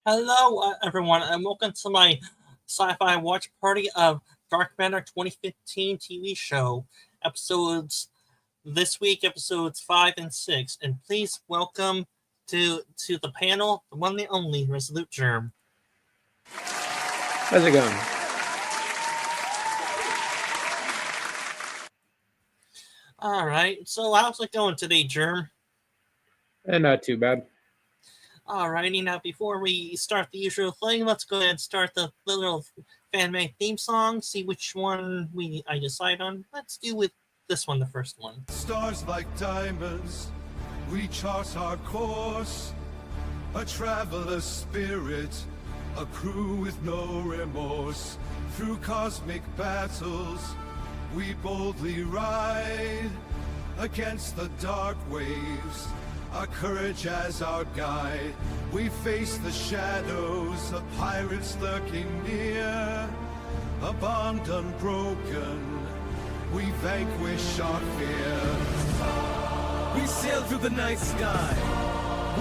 Hello, everyone, and welcome to my sci-fi watch party of Dark Matter 2015 TV show episodes. This week, episodes 5 and 6, and please welcome to the panel the one, the only Resolute Germ. How's it going? All right, so how's it going today, Germ? Not too bad. Alrighty, now before we start the usual thing, let's go ahead and start the little fan-made theme song, see which one I decide on. Let's do with this one, the first one. Stars like diamonds, we chart our course. A traveler's spirit, a crew with no remorse. Through cosmic battles, we boldly ride against the dark waves. Our courage as our guide, we face the shadows of pirates lurking near. A bond unbroken, we vanquish our fear. We sail through the night sky,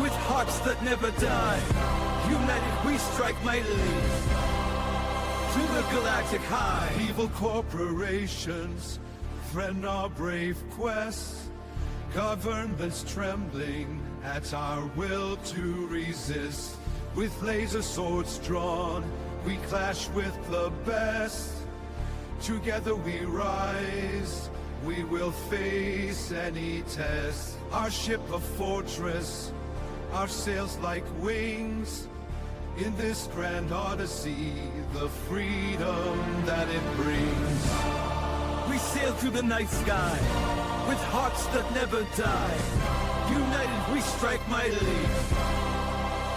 with hearts that never die. United we strike mightily, to the galactic high. Evil corporations threaten our brave quest. Governments trembling at our will to resist. With laser swords drawn, we clash with the best. Together we rise, we will face any test. Our ship a fortress, our sails like wings. In this grand odyssey, the freedom that it brings. We sail through the night sky, with hearts that never die. United we strike mightily,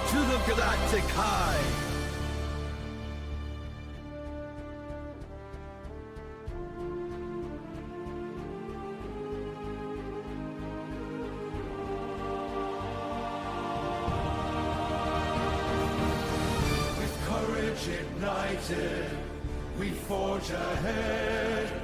to the galactic high. With courage ignited, we forge ahead.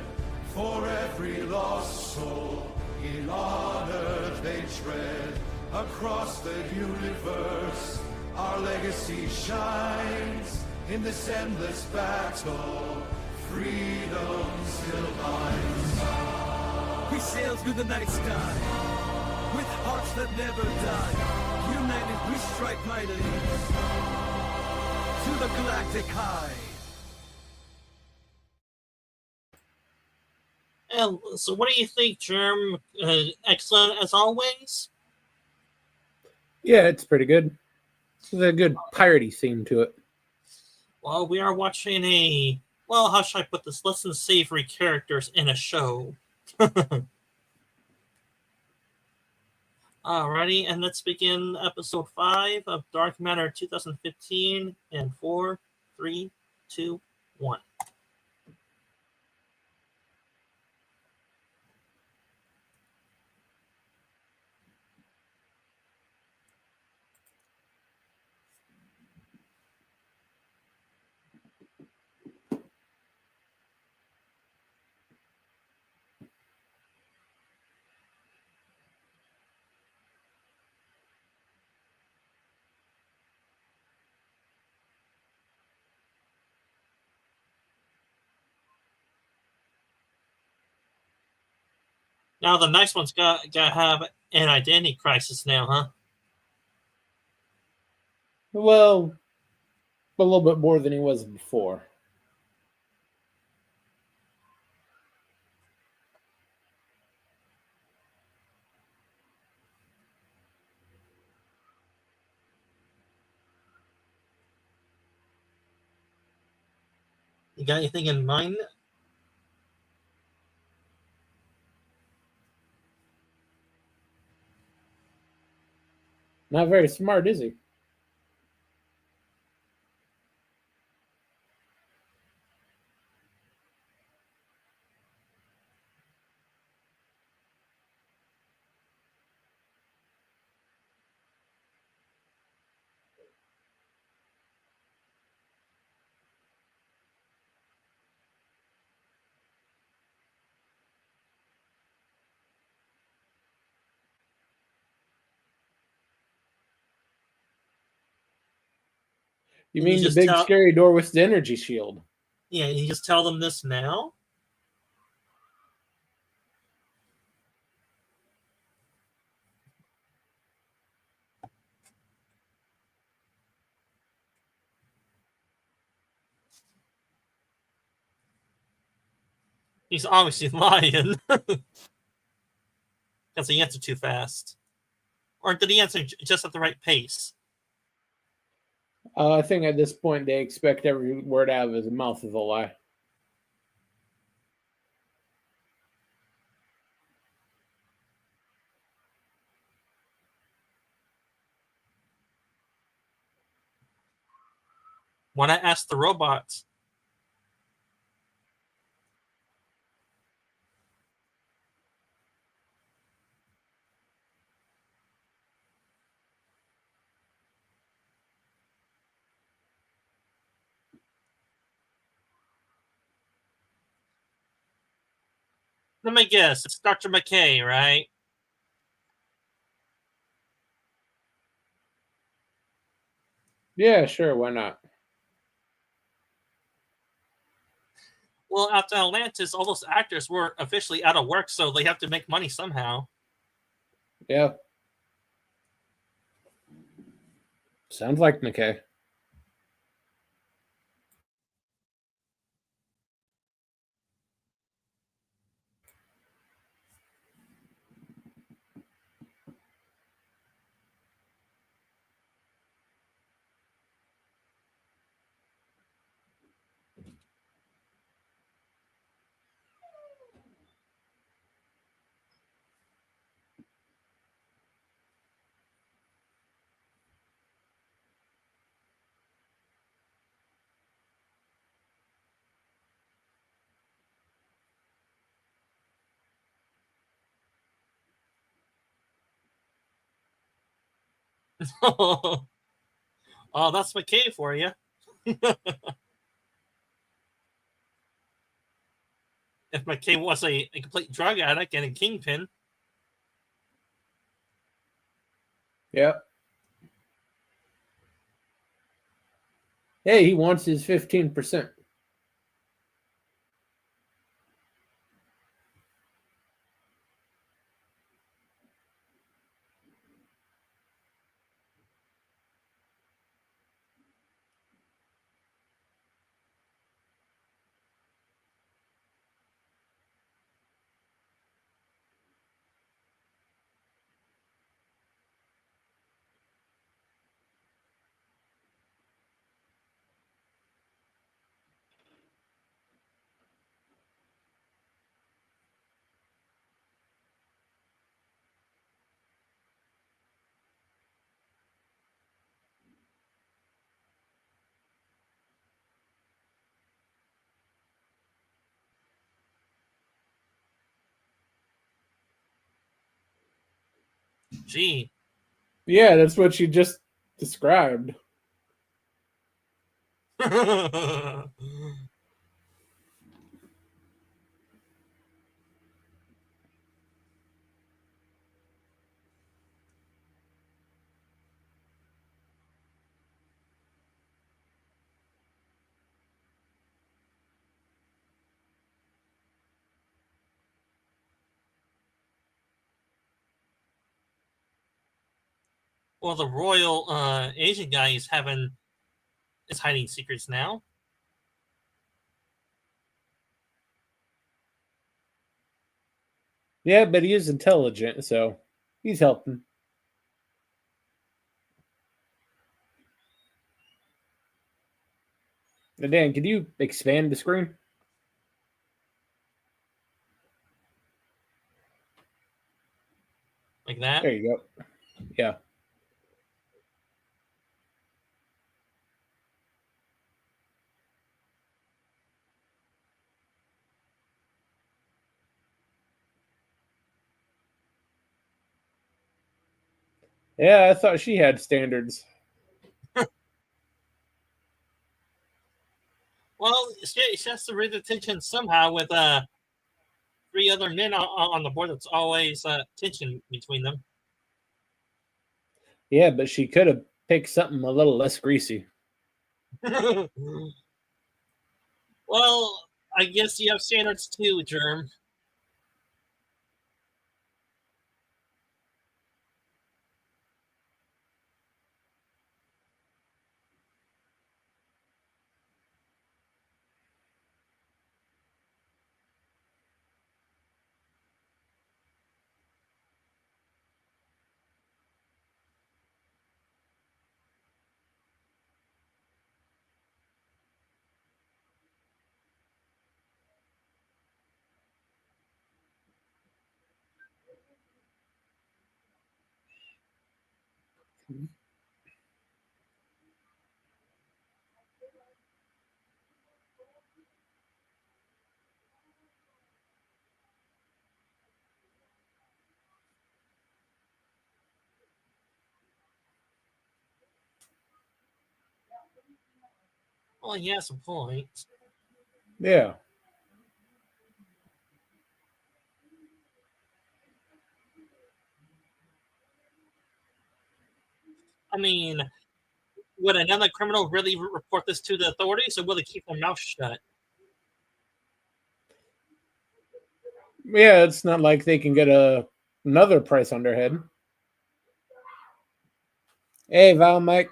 For every lost soul, in honor they tread. Across the universe, our legacy shines. In this endless battle, freedom still binds. We sail through the night sky, with hearts that never die. United we strike mightily, to the galactic high. So what do you think, Germ? Excellent as always? Yeah, it's pretty good. There's a good piratey theme to it. Well, we are watching how should I put this? Less than savory characters in a show. Alrighty, and let's begin episode 5 of Dark Matter 2015 in 4, 3, 2, 1. Now the next one's got to have an identity crisis now, huh? Well, a little bit more than he was before. You got anything in mind? Not very smart, is he? You You mean the just big tell- scary door with the energy shield? Yeah, you just tell them this now? He's obviously lying. Because he answered too fast. Or did he answer just at the right pace? I think at this point they expect every word out of his mouth is a lie. When I asked the robots, let me guess, it's Dr. McKay, right? Yeah, sure, why not? Well, after Atlantis, all those actors were officially out of work, so they have to make money somehow. Yeah. Sounds like McKay. Oh, that's McKay for you. If McKay was a complete drug addict and a kingpin. Yeah. Hey, he wants his 15%. Gee. Yeah, that's what you just described. Well, the royal Asian guy is hiding secrets now. Yeah, but he is intelligent, so he's helping. Now, Dan, could you expand the screen? Like that. There you go. Yeah. Yeah, I thought she had standards. Well, she has to read the tension somehow with three other men on the board. That's always tension between them. Yeah, but she could have picked something a little less greasy. Well, I guess you have standards too, Germ. Well, he has a point. Yeah. I mean, would another criminal really report this to the authorities, or will they keep their mouth shut? Yeah, it's not like they can get another price on their head. Hey, Val, Mike.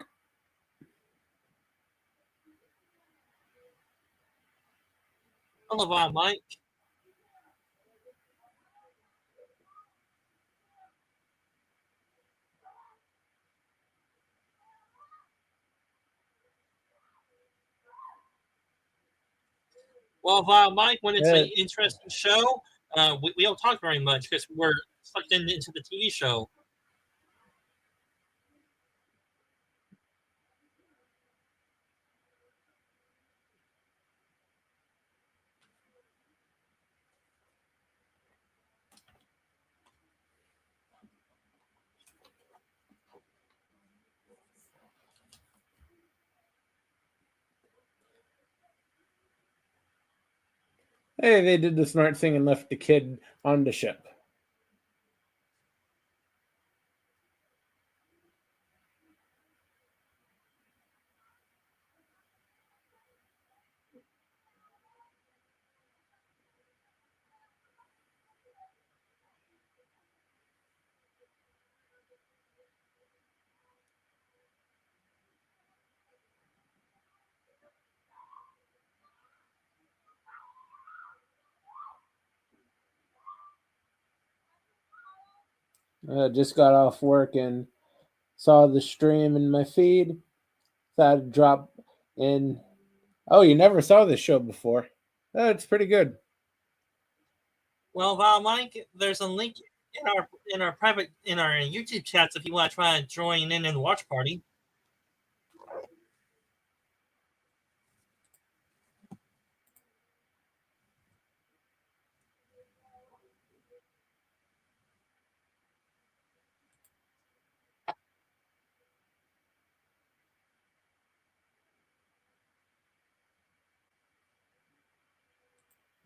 Hello, Mike. Well, Mike, when it's an Yeah, interesting show, we don't talk very much because we're sucked into the TV show. hey, they did the smart thing and left the kid on the ship. Just got off work and saw the stream in my feed. Thought I'd drop in. Oh, you never saw this show before? It's pretty good. Well, Mike, there's a link in our YouTube chats if you want to try and join in the watch party.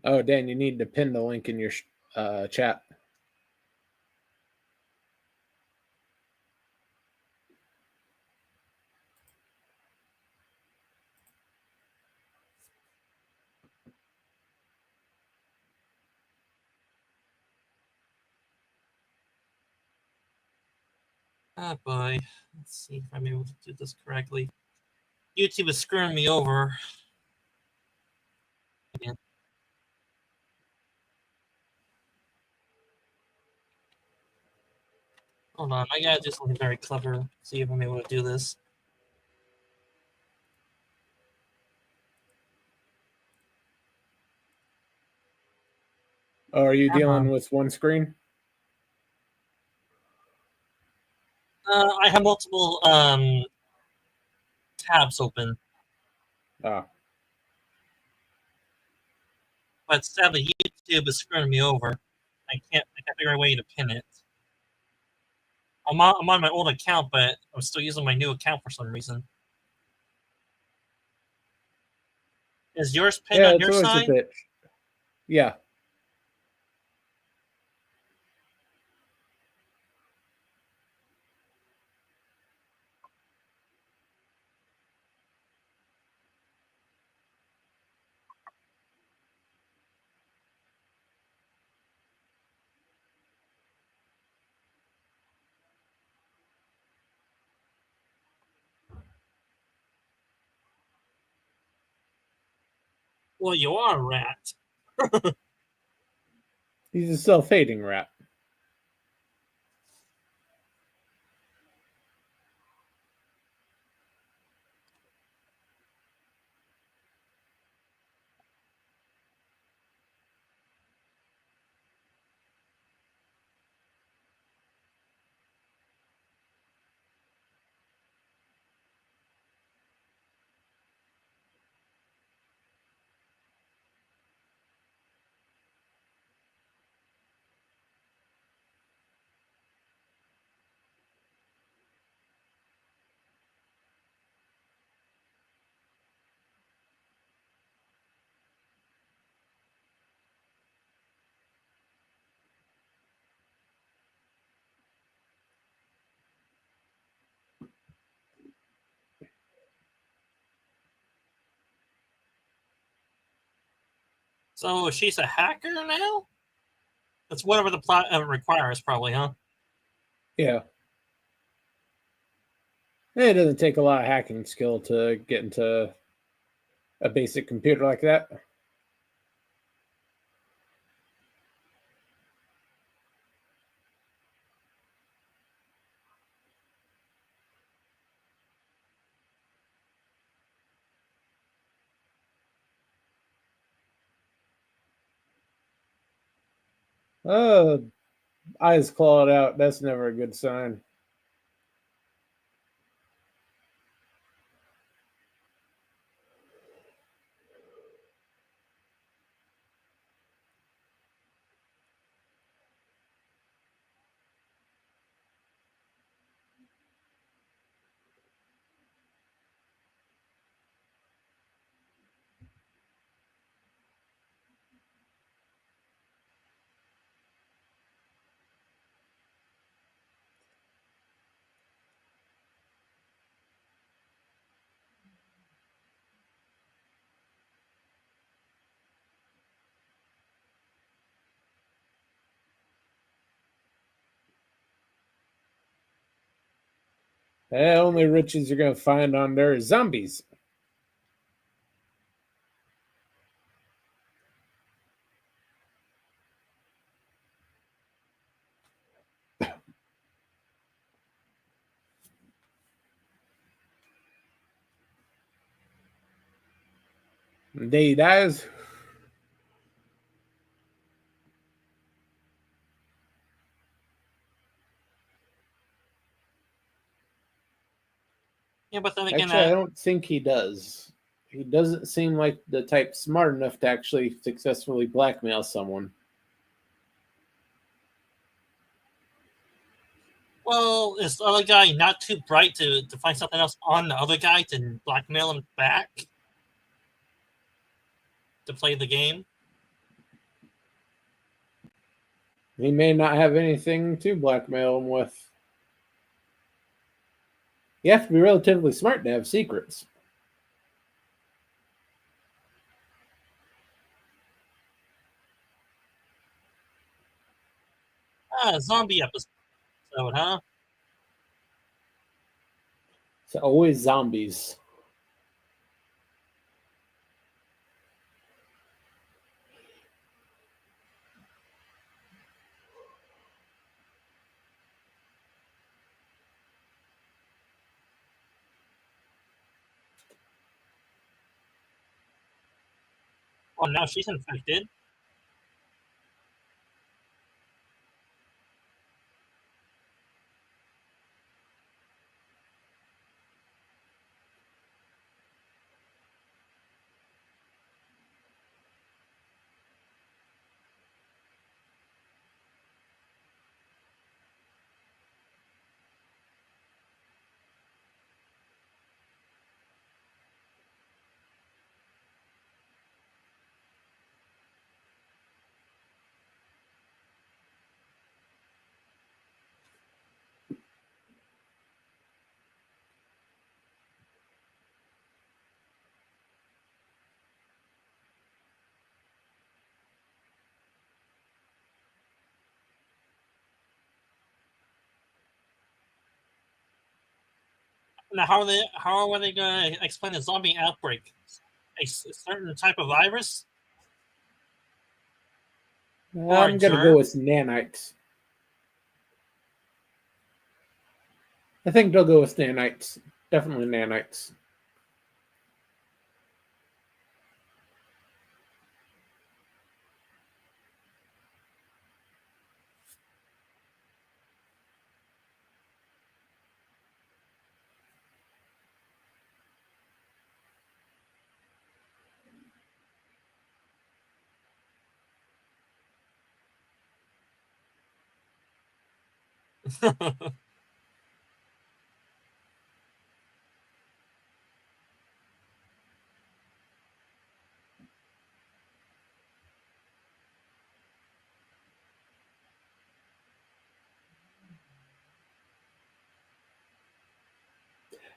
Oh, Dan, you need to pin the link in your chat. Oh boy, let's see if I'm able to do this correctly. YouTube is screwing me over. Again. Hold on, I gotta do something very clever. See if I'm able to do this. Oh, are you Come dealing on. with one screen? I have multiple tabs open, Oh. but sadly YouTube is screwing me over. I can't figure out a way to pin it. I'm on my old account, but I'm still using my new account for some reason. Is yours pinned Yeah, on it's your always a side? bit. Yeah. Well, you are a rat. He's a self-hating rat. So she's a hacker now? That's whatever the plot requires, probably, huh? Yeah. It doesn't take a lot of hacking skill to get into a basic computer like that. Oh, eyes clawed out. That's never a good sign. The only riches you're going to find on there is zombies. They dies. Yeah, but then again, Actually, I don't think he does. He doesn't seem like the type smart enough to actually successfully blackmail someone. well, is the other guy not too bright to find something else on the other guy to blackmail him back to play the game? He may not have anything to blackmail him with. You have to be relatively smart to have secrets. Ah, zombie episode, huh? It's always zombies. Oh, now she's infected. Now, how are they going to explain the zombie outbreak? certain type of virus or a I'm gonna go germ? with nanites. I think they'll go with nanites. Definitely nanites.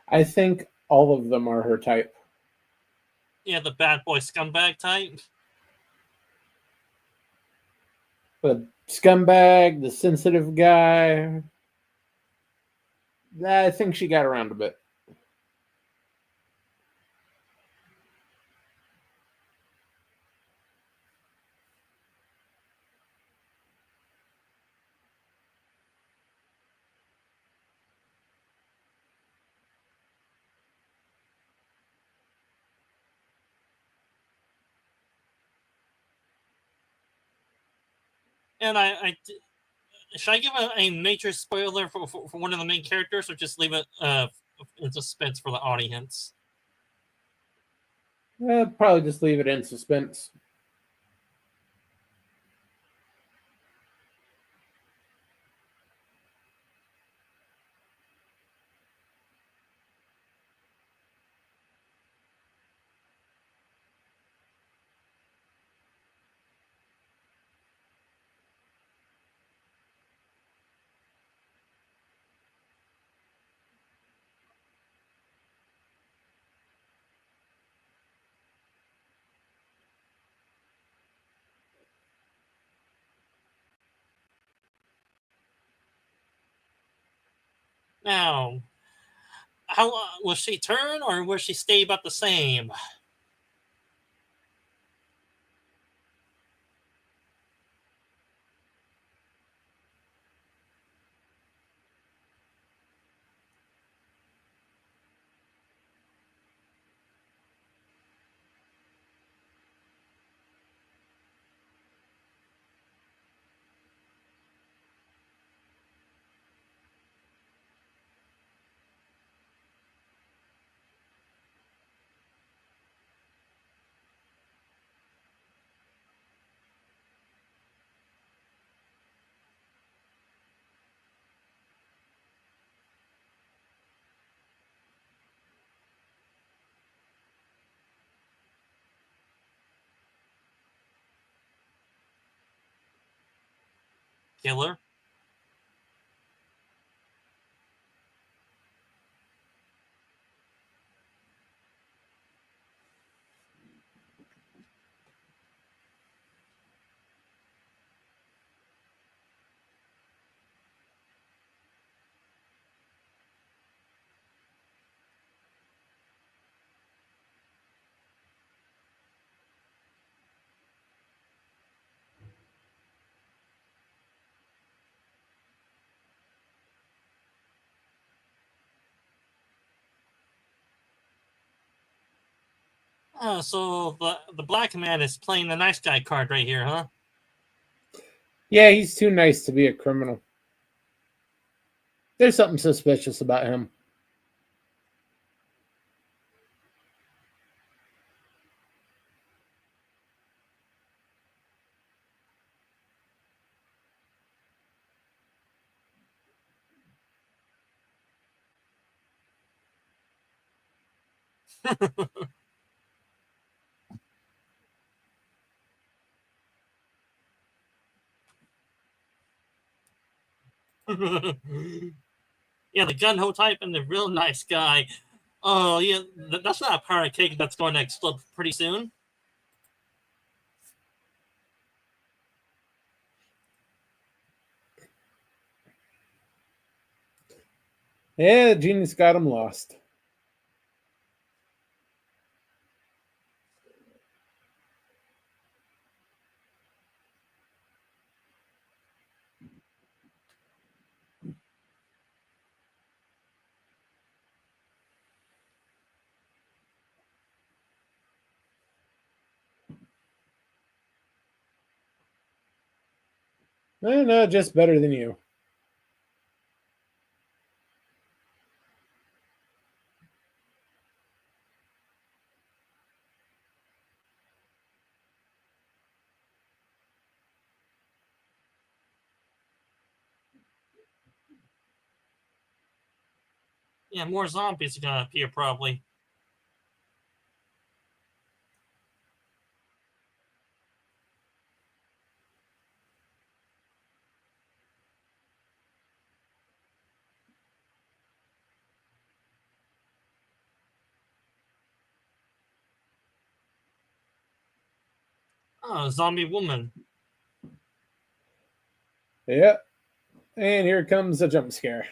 I think all of them are her type. Yeah, the bad boy scumbag type. The scumbag, the sensitive guy. I think she got around a bit. And should I give a major spoiler for one of the main characters, or just leave it in suspense for the audience? Probably just leave it in suspense. Now, how will she turn, or will she stay about the same? Killer? So the black man is playing the nice guy card right here, huh? Yeah, he's too nice to be a criminal. There's something suspicious about him. Yeah, the gun ho type and the real nice guy. Oh yeah, that's not a pound of cake that's going to explode pretty soon. Yeah, the genius got him lost. No, just better than you. Yeah, more zombies are gonna appear probably. Oh, zombie woman. Yep. And here comes a jump scare.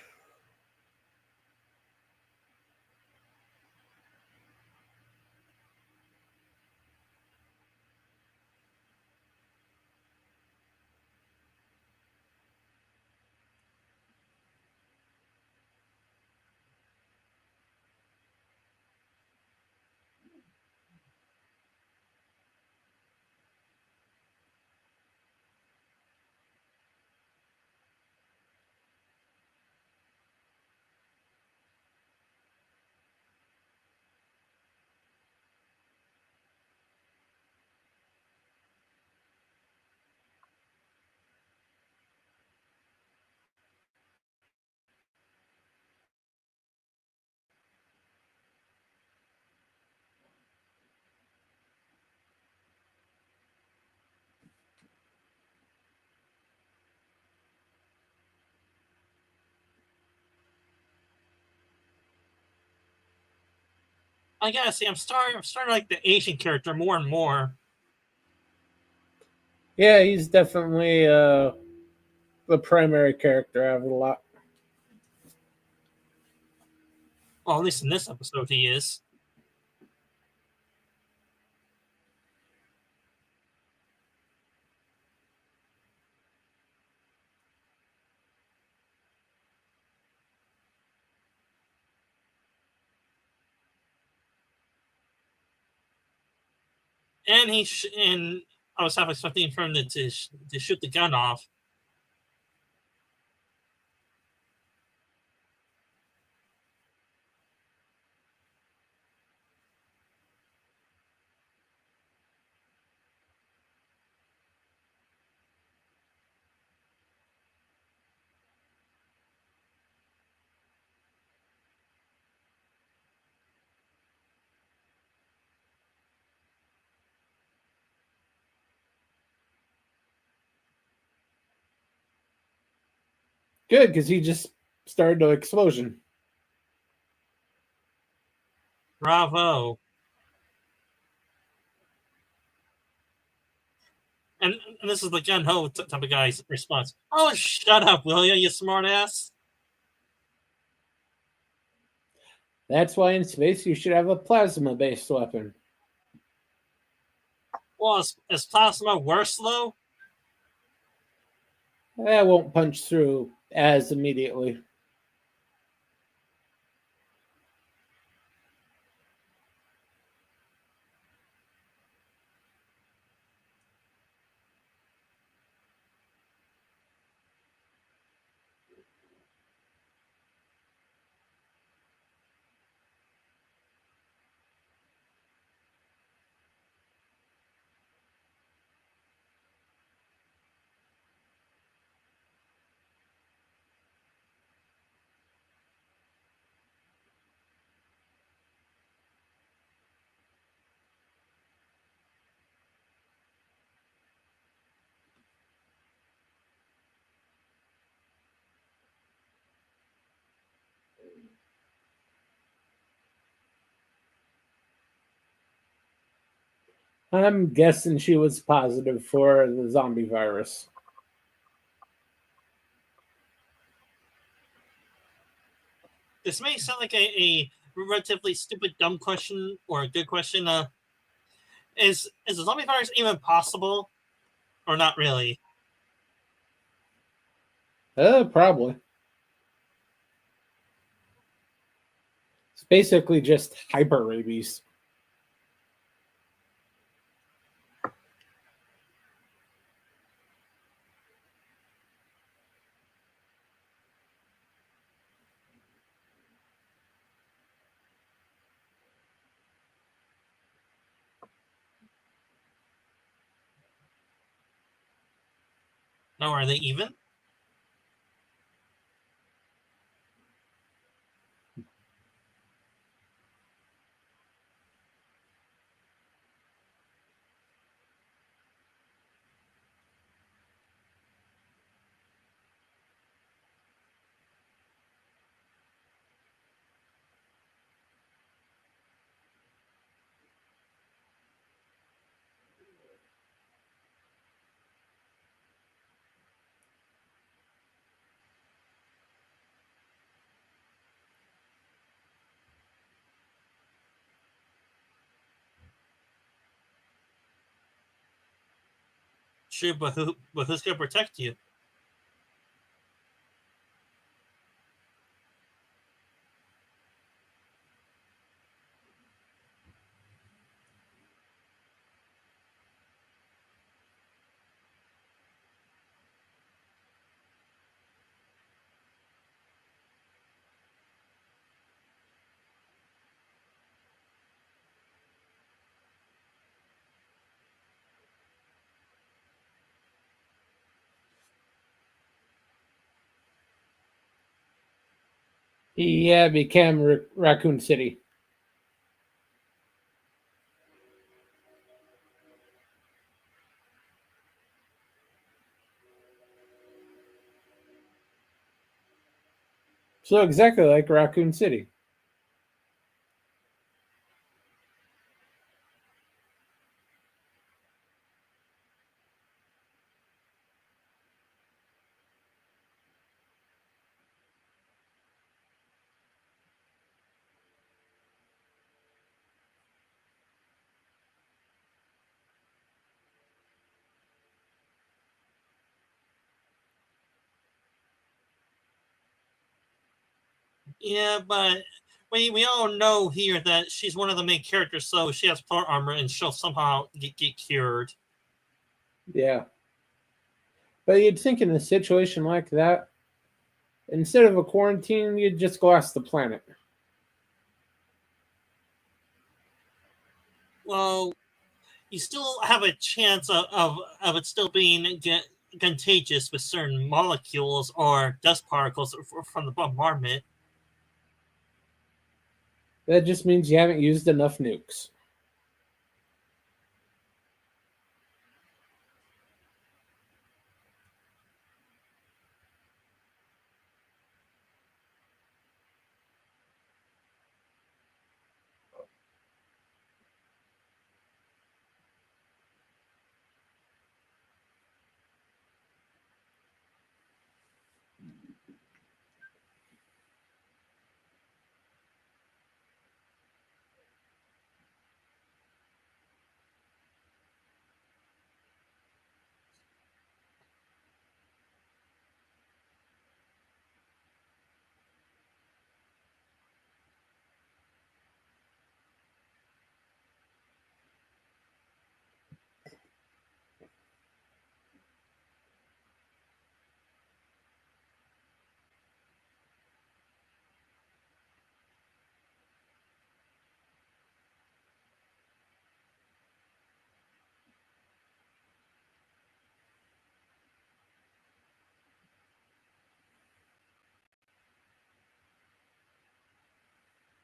I gotta say, I'm starting to like the Asian character more and more. Yeah, he's definitely the primary character out of the lot. Well, at least in this episode, he is. And and I was half expecting for him to shoot the gun off. Good, because he just started an explosion. Bravo. And this is the gun ho type of guy's response. Oh, shut up, will you smartass? That's why in space you should have a plasma-based weapon. Well, is plasma worse though? That won't punch through as immediately. I'm guessing she was positive for the zombie virus. This may sound like a relatively stupid, dumb question or a good question. Is a zombie virus even possible, or not really? Probably. It's basically just hyper rabies. No, are they even? Sure, but who's gonna protect you? Yeah, it became Raccoon City. So exactly like Raccoon City. Yeah, but we all know here that she's one of the main characters, so she has plot armor and she'll somehow get cured. Yeah. But you'd think in a situation like that, instead of a quarantine, you'd just glass the planet. Well, you still have a chance of it still being contagious with certain molecules or dust particles from the bombardment. That just means you haven't used enough nukes.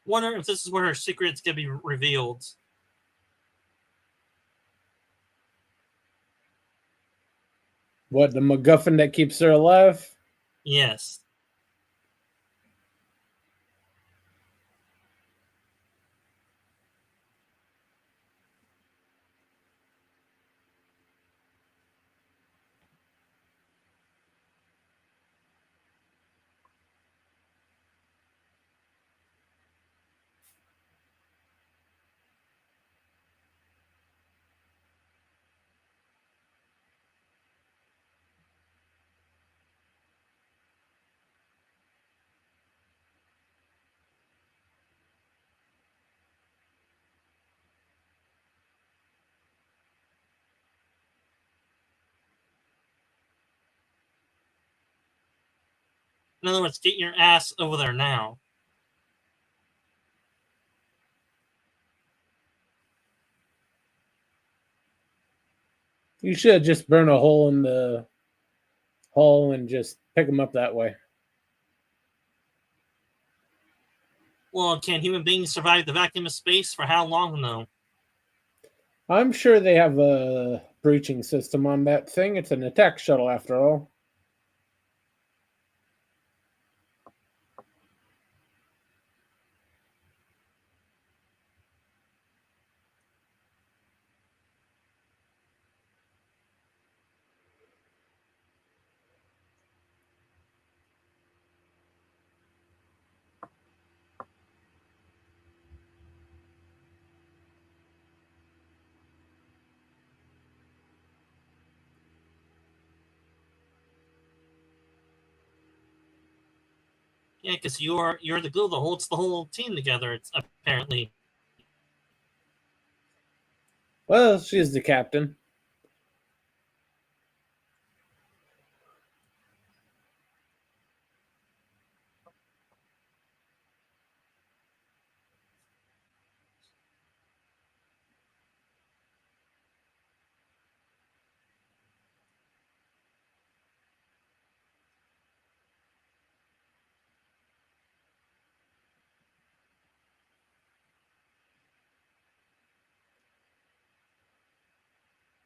Wonder if this is where her secret's gonna be revealed. What, the MacGuffin that keeps her alive? Yes. In other words, get your ass over there now. You should just burn a hole in the hole and just pick them up that way. Well, can human beings survive the vacuum of space for how long, though? I'm sure they have a breaching system on that thing. It's an attack shuttle, after all. Yeah, because you're the glue that holds the whole team together. It's apparently. Well, she's the captain.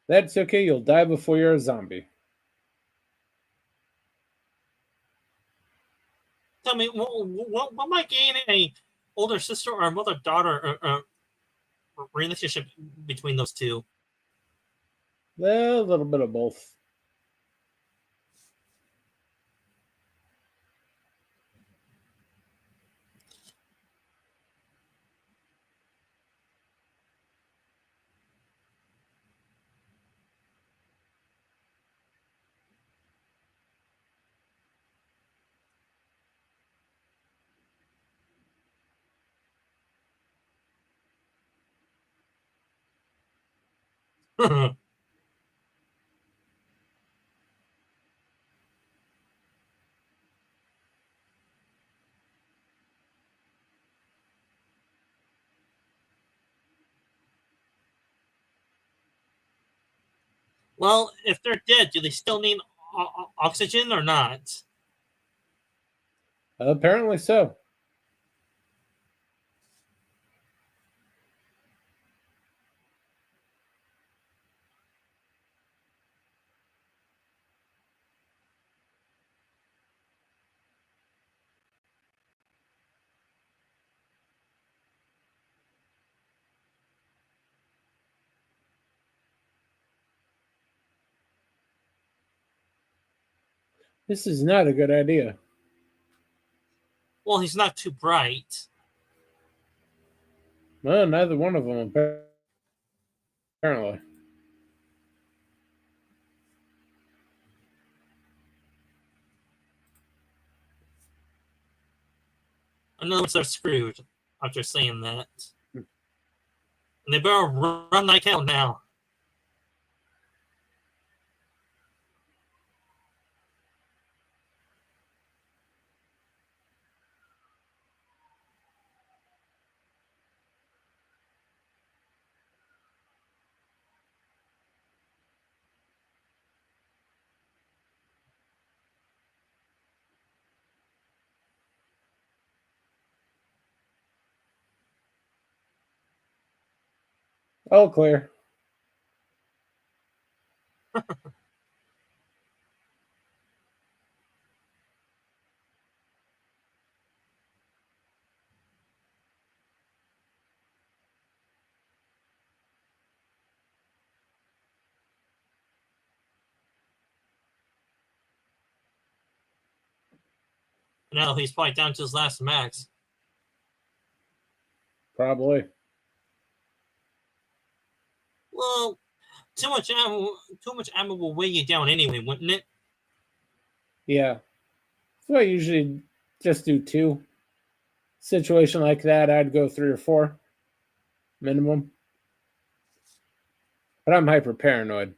That's okay. You'll die before you're a zombie. Tell me, what might gain a older sister or mother daughter relationship between those two? Well, a little bit of both. Well, if they're dead, do they still need oxygen or not? Apparently so. This is not a good idea. Well, he's not too bright. Well, neither one of them, apparently. In other words, they're screwed after saying that. And they better run like hell now. All clear. Now he's probably down to his last max. Probably. Well, too much ammo will weigh you down anyway, wouldn't it? Yeah. So I usually just do 2. Situation like that, I'd go 3 or 4 minimum. But I'm hyper paranoid.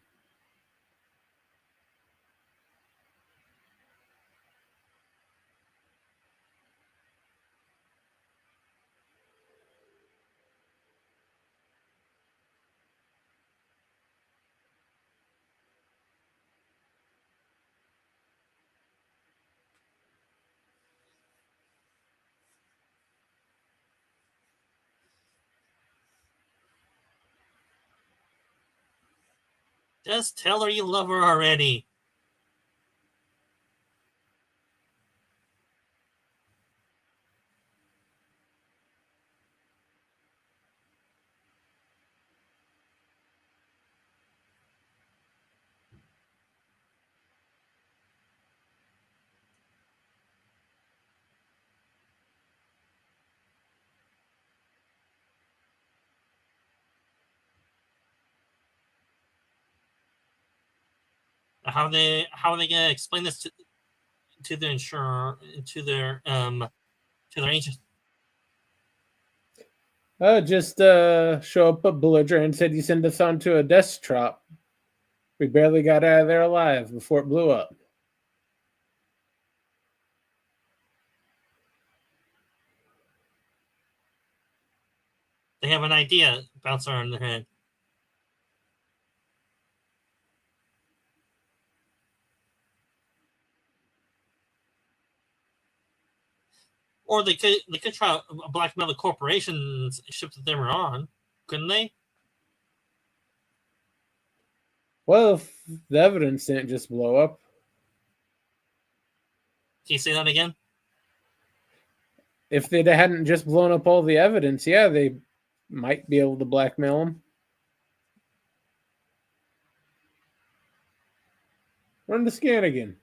Just tell her you love her already. How are they gonna explain this to the insurer, to their agent? Just show up a belligerent and said you send us onto a death trap. We barely got out of there alive before it blew up. They have an idea bounce around their head. Or they could try to blackmail the corporation's ship that they were on, couldn't they? Well, if the evidence didn't just blow up. Can you say that again? If they hadn't just blown up all the evidence, yeah, they might be able to blackmail them. Run the scan again.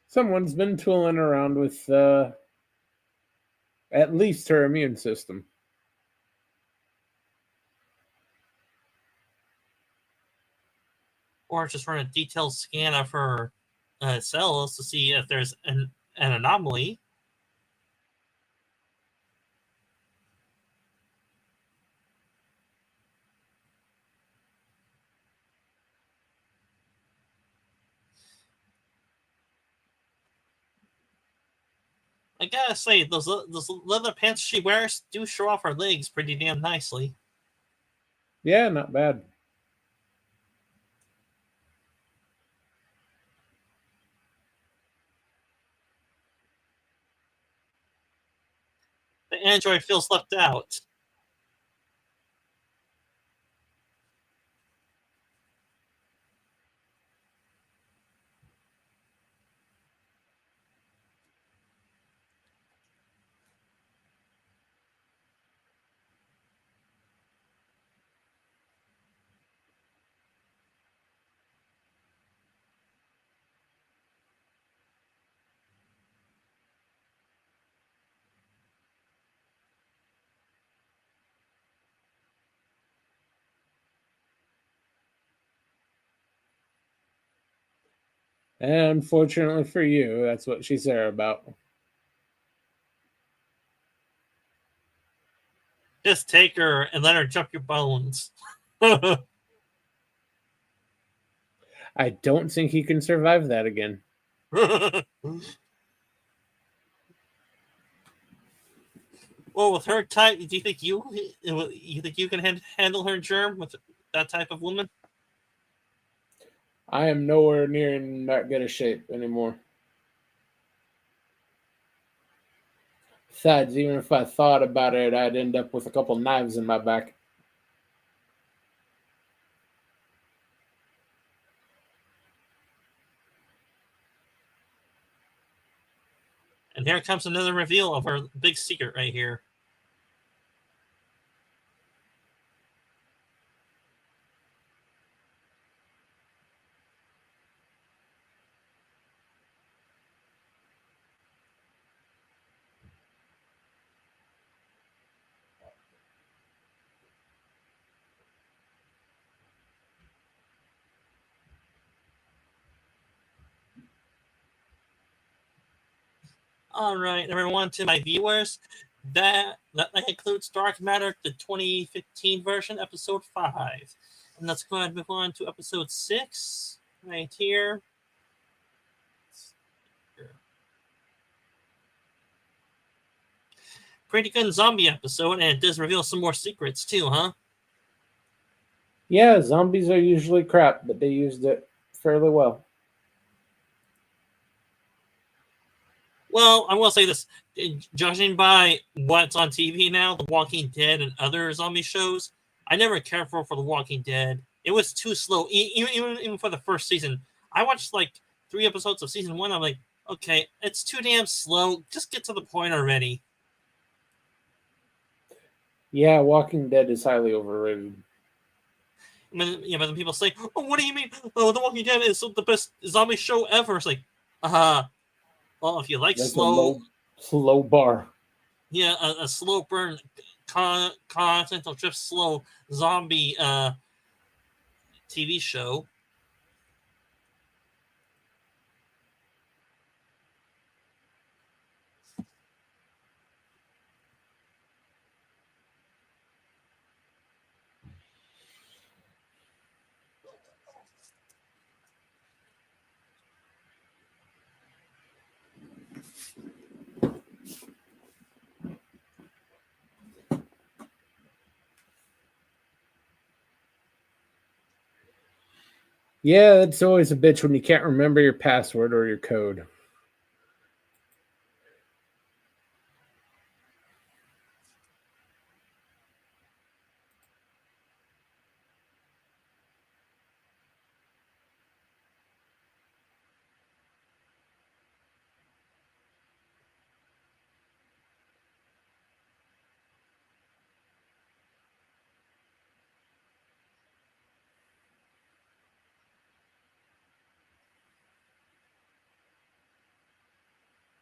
Someone's been tooling around with at least her immune system. Or just run a detailed scan of her cells to see if there's an anomaly. I gotta say, those leather pants she wears do show off her legs pretty damn nicely. Yeah, not bad. The android feels left out. And unfortunately for you, that's what she's there about. Just take her and let her jump your bones. I don't think he can survive that again. Well, with her type, do you think you can handle her germ with that type of woman? I am nowhere near in that good a shape anymore. Besides, even if I thought about it, I'd end up with a couple knives in my back. And here comes another reveal of her big secret right here. All right, everyone, to my viewers, that includes Dark Matter, the 2015 version, episode 5. And let's go ahead and move on to episode 6, right here. Pretty good zombie episode, and it does reveal some more secrets too, huh? Yeah, zombies are usually crap, but they used it fairly well. Well, I will say this. Judging by what's on TV now, The Walking Dead and other zombie shows, I never cared for The Walking Dead. It was too slow, even for the first season. I watched like 3 episodes of season 1. I'm like, okay, it's too damn slow. Just get to the point already. Yeah, Walking Dead is highly overrated. But then people say, "Oh, what do you mean? Oh, The Walking Dead is the best zombie show ever." It's like, well, if you like That's slow, a low bar. yeah, a slow burn, continental drift, slow zombie TV show. Yeah, it's always a bitch when you can't remember your password or your code.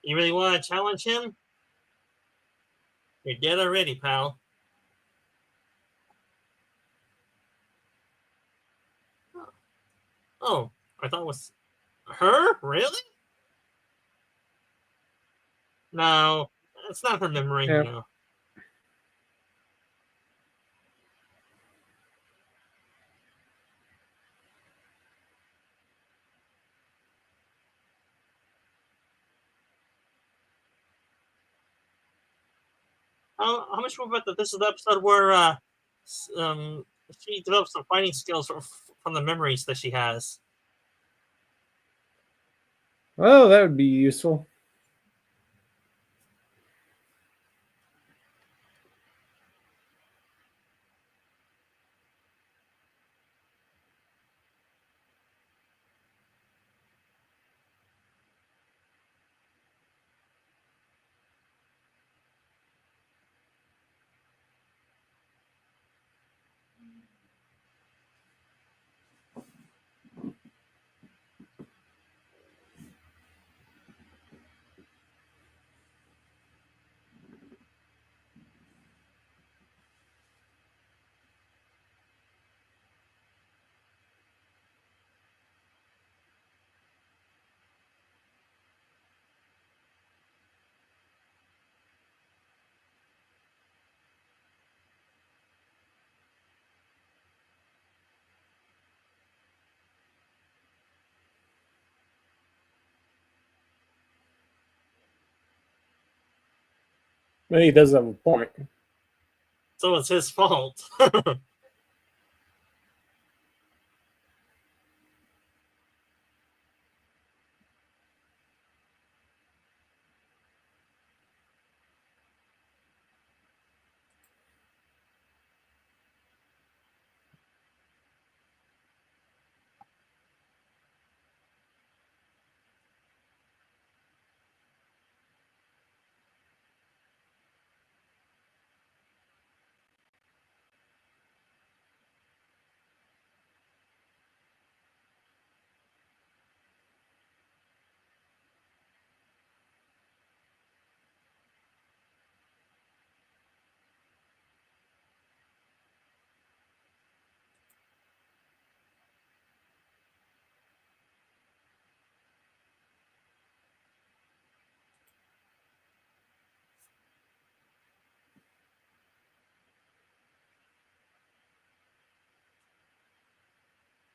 You really want to challenge him? You're dead already, pal. Oh, I thought it was her. Really? No, it's not her memory. Yeah. No. How much more about that? This is the episode where um, she develops some fighting skills from the memories that she has. Oh, that would be useful. Well, he does have a point. So it's his fault.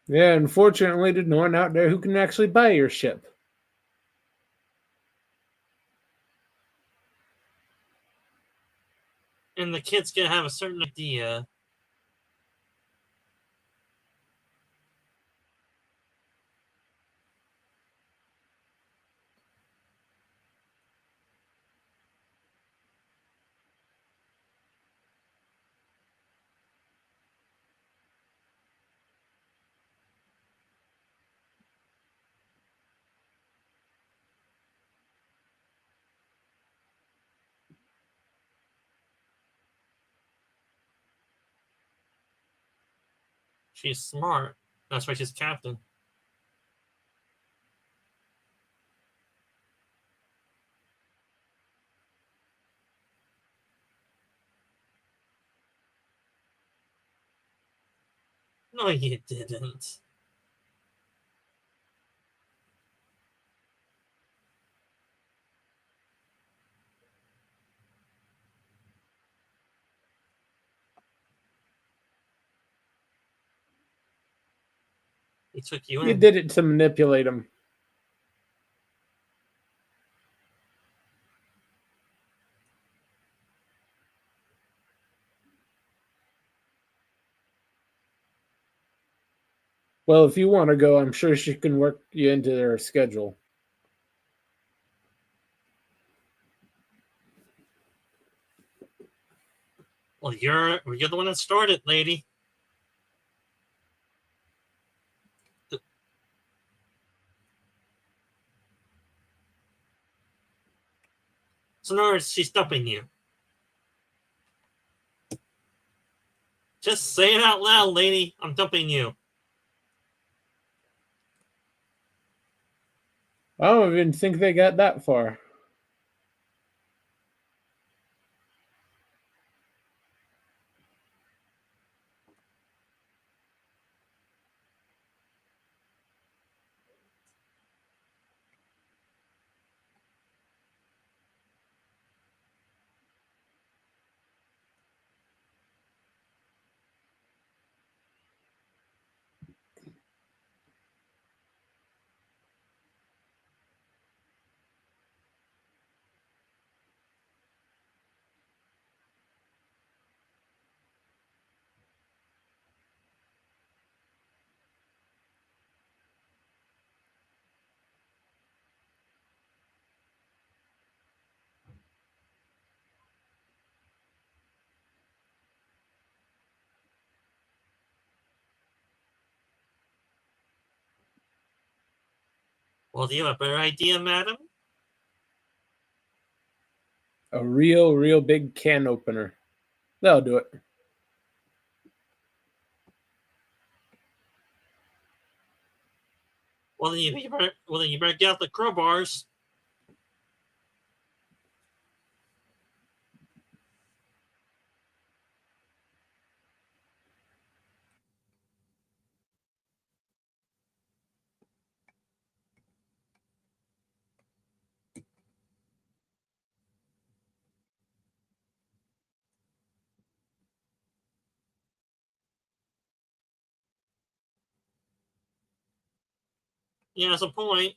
Yeah, unfortunately, there's no one out there who can actually buy your ship. And the kid's gonna have a certain idea. She's smart. That's why she's captain. No, you didn't. He took you You in. did it to manipulate him. Well, if you want to go, I'm sure she can work you into their schedule. Well, you're the one that started, lady. So in other words, she's dumping you. Just say it out loud, lady. I'm dumping you. I don't even think they got that far. Well, do you have a better idea, madam? A real big can opener. That'll do it. Well, then you better get out the crowbars. Yeah, that's a point.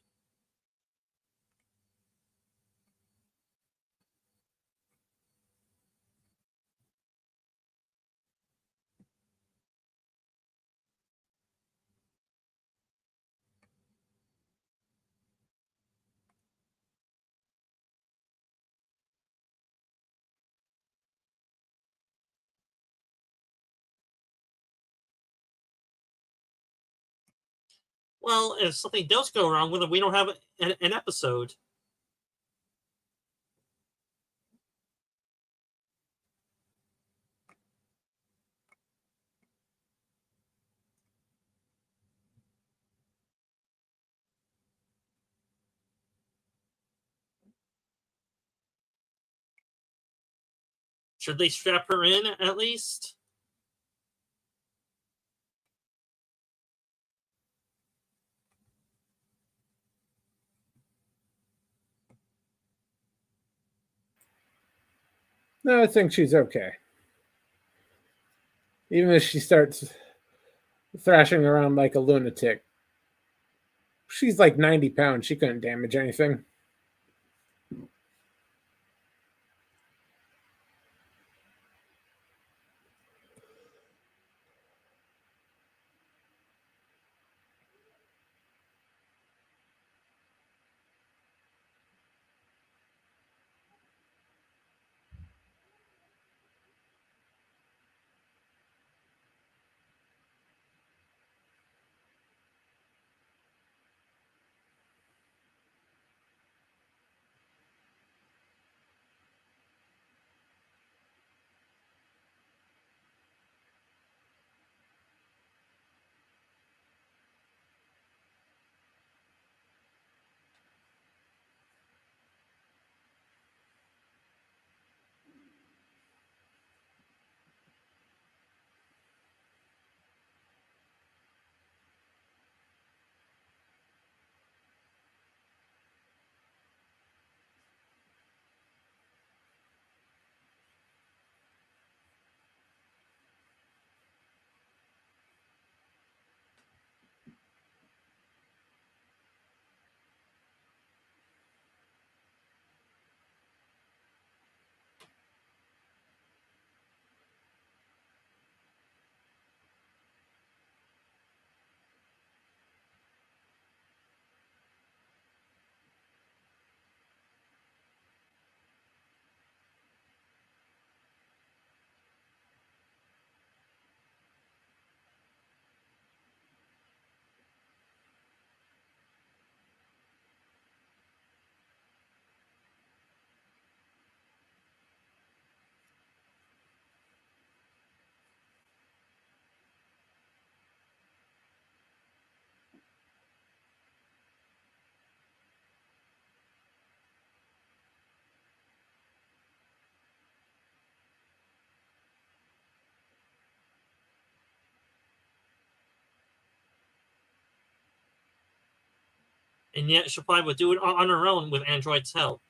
Well, if something does go wrong with it, we don't have an episode. Should they strap her in at least? No, I think she's okay. Even if she starts thrashing around like a lunatic. She's like 90 pounds. She couldn't damage anything. And yet she probably would do it on her own with Android's help.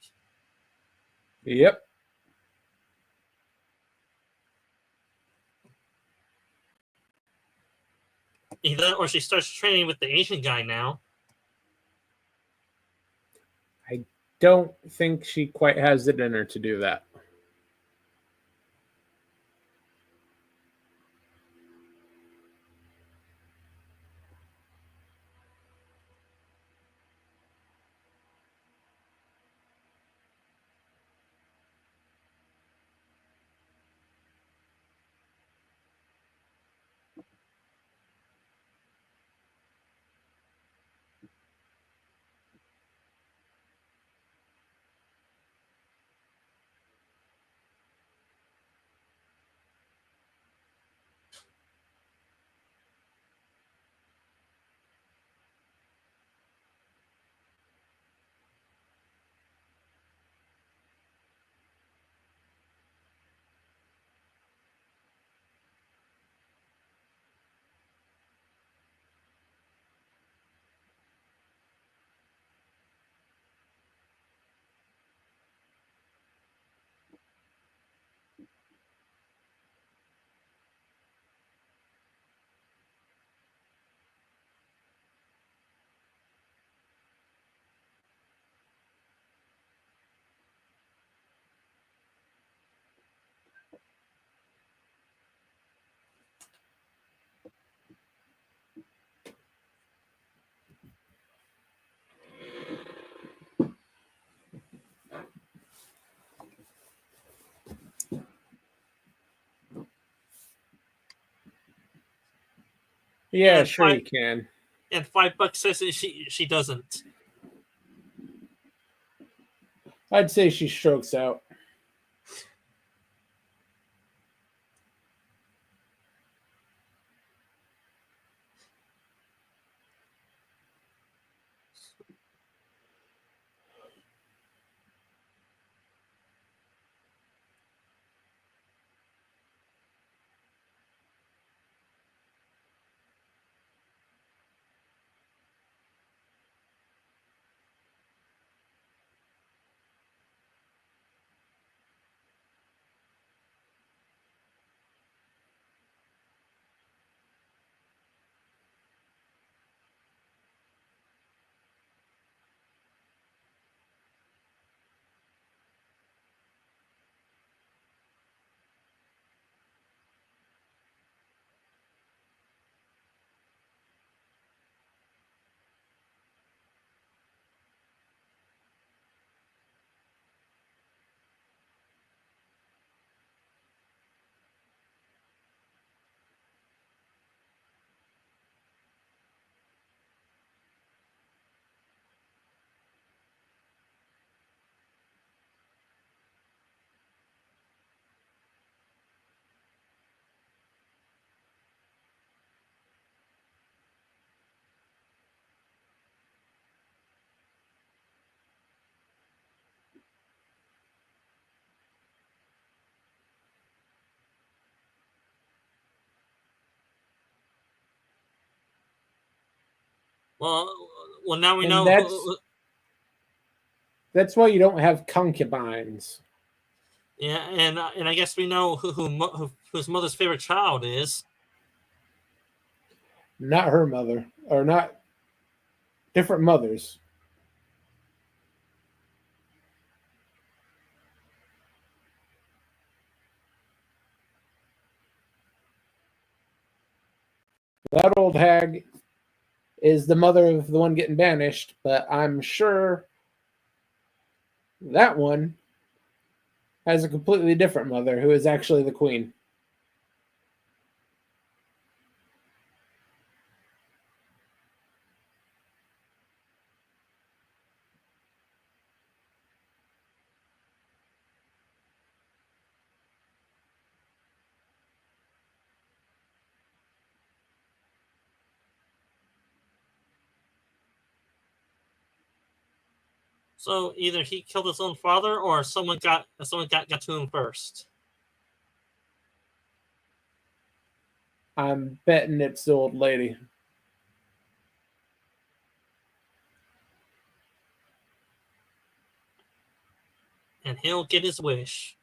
Yep. Either or she starts training with the Asian guy now. I don't think she quite has it in her to do that. Yeah, And sure you can. And $5 says that she doesn't. I'd say she strokes out. Well, now we And know. that's why you don't have concubines. Yeah, and I guess we know whose mother's favorite child is. Not her mother, or not different mothers. That old hag is the mother of the one getting banished, but I'm sure that one has a completely different mother who is actually the queen. So either he killed his own father, or someone got to him first. I'm betting it's the old lady. And he'll get his wish.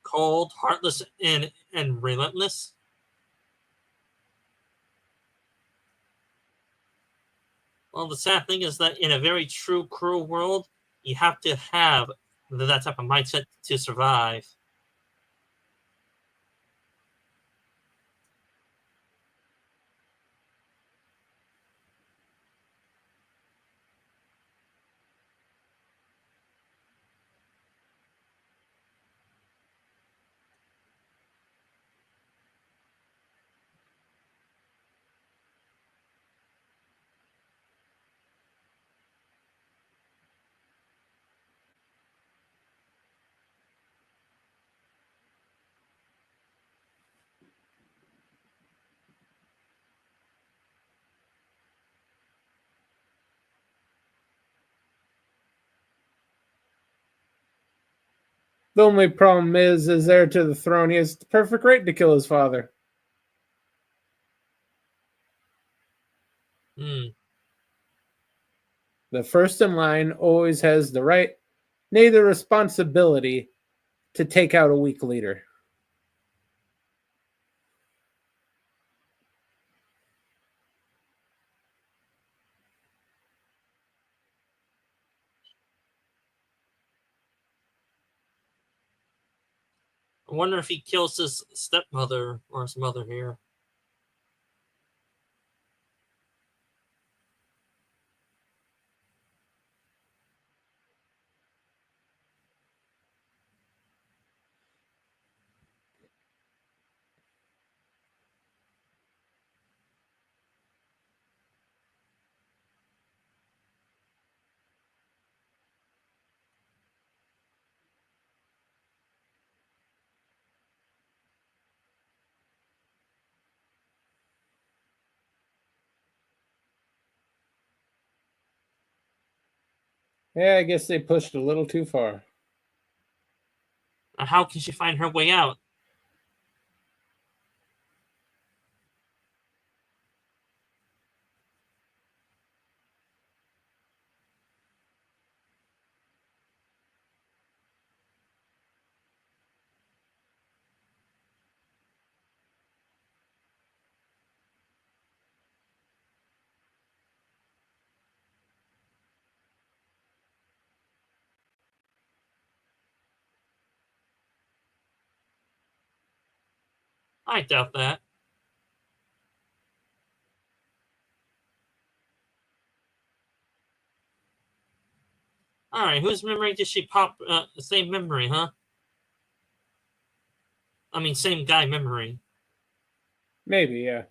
Cold, heartless, and relentless. Well, the sad thing is that in a very true, cruel world, you have to have that type of mindset to survive. The only problem is, as heir to the throne, he has the perfect right to kill his father. Hmm. The first in line always has the right, nay, the responsibility, to take out a weak leader. I wonder if he kills his stepmother or his mother here. Yeah, I guess they pushed a little too far. How can she find her way out? I doubt that. All right, whose memory did she pop? Same memory, huh? I mean, same guy memory. Maybe, yeah.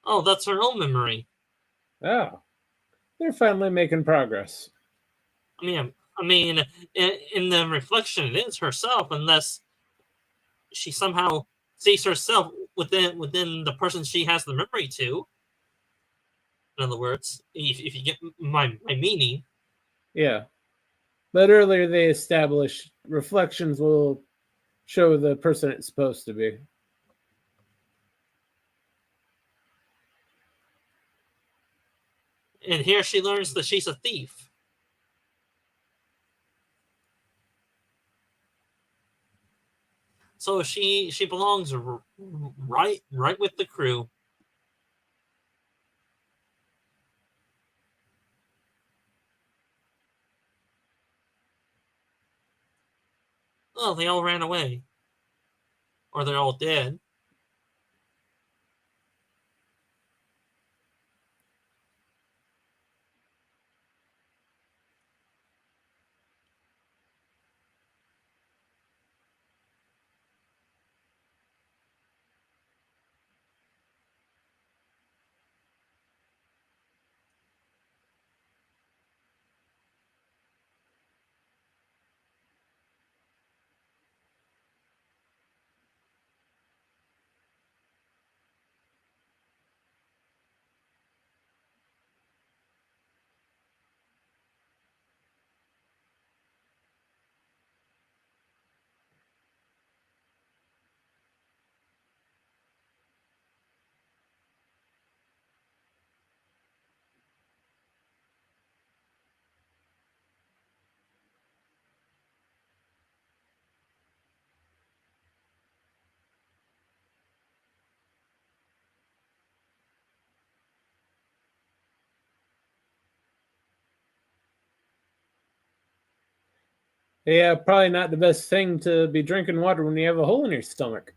Oh, that's her own memory. Oh, they're finally making progress. I mean, in the reflection, it is herself, unless she somehow sees herself within the person she has the memory to. In other words, if you get my meaning. Yeah. But earlier they established reflections will show the person it's supposed to be. And here she learns that she's a thief. So she belongs right with the crew. Oh, they all ran away. Or they're all dead. Yeah, probably not the best thing to be drinking water when you have a hole in your stomach.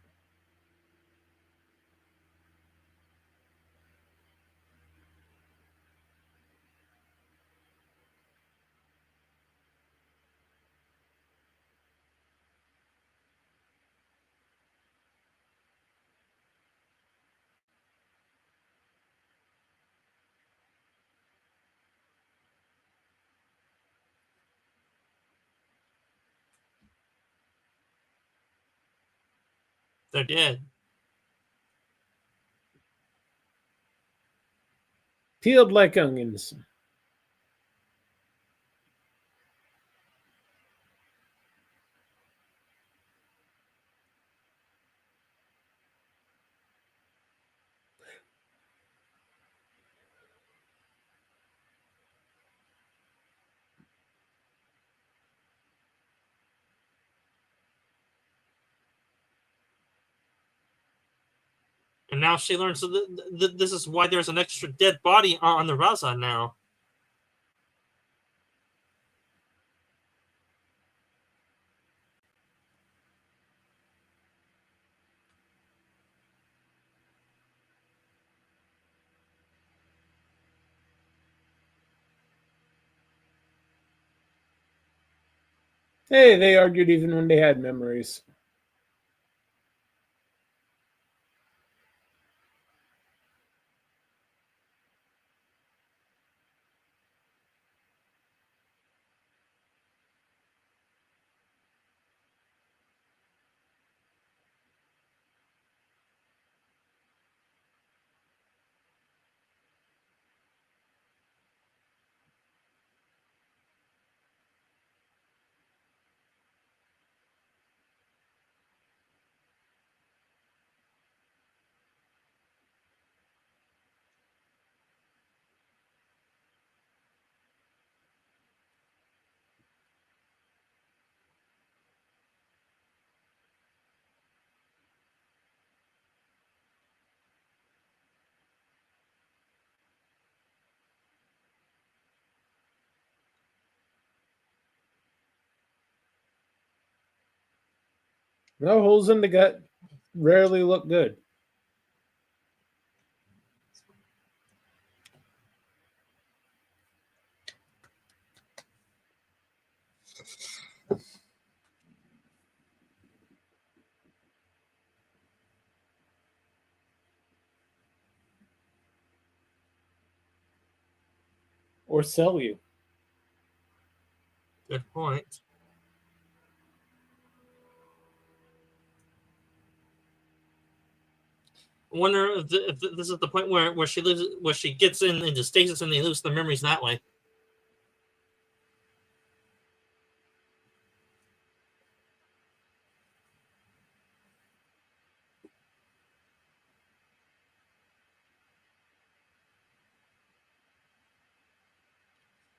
They're dead. Peeled like onions. And now she learns that this is why there's an extra dead body on the Raza now. Hey, they argued even when they had memories. No holes in the gut rarely look good. or sell you. Good point. I wonder if this is the point where she lives, where she gets into stasis and they lose their memories that way.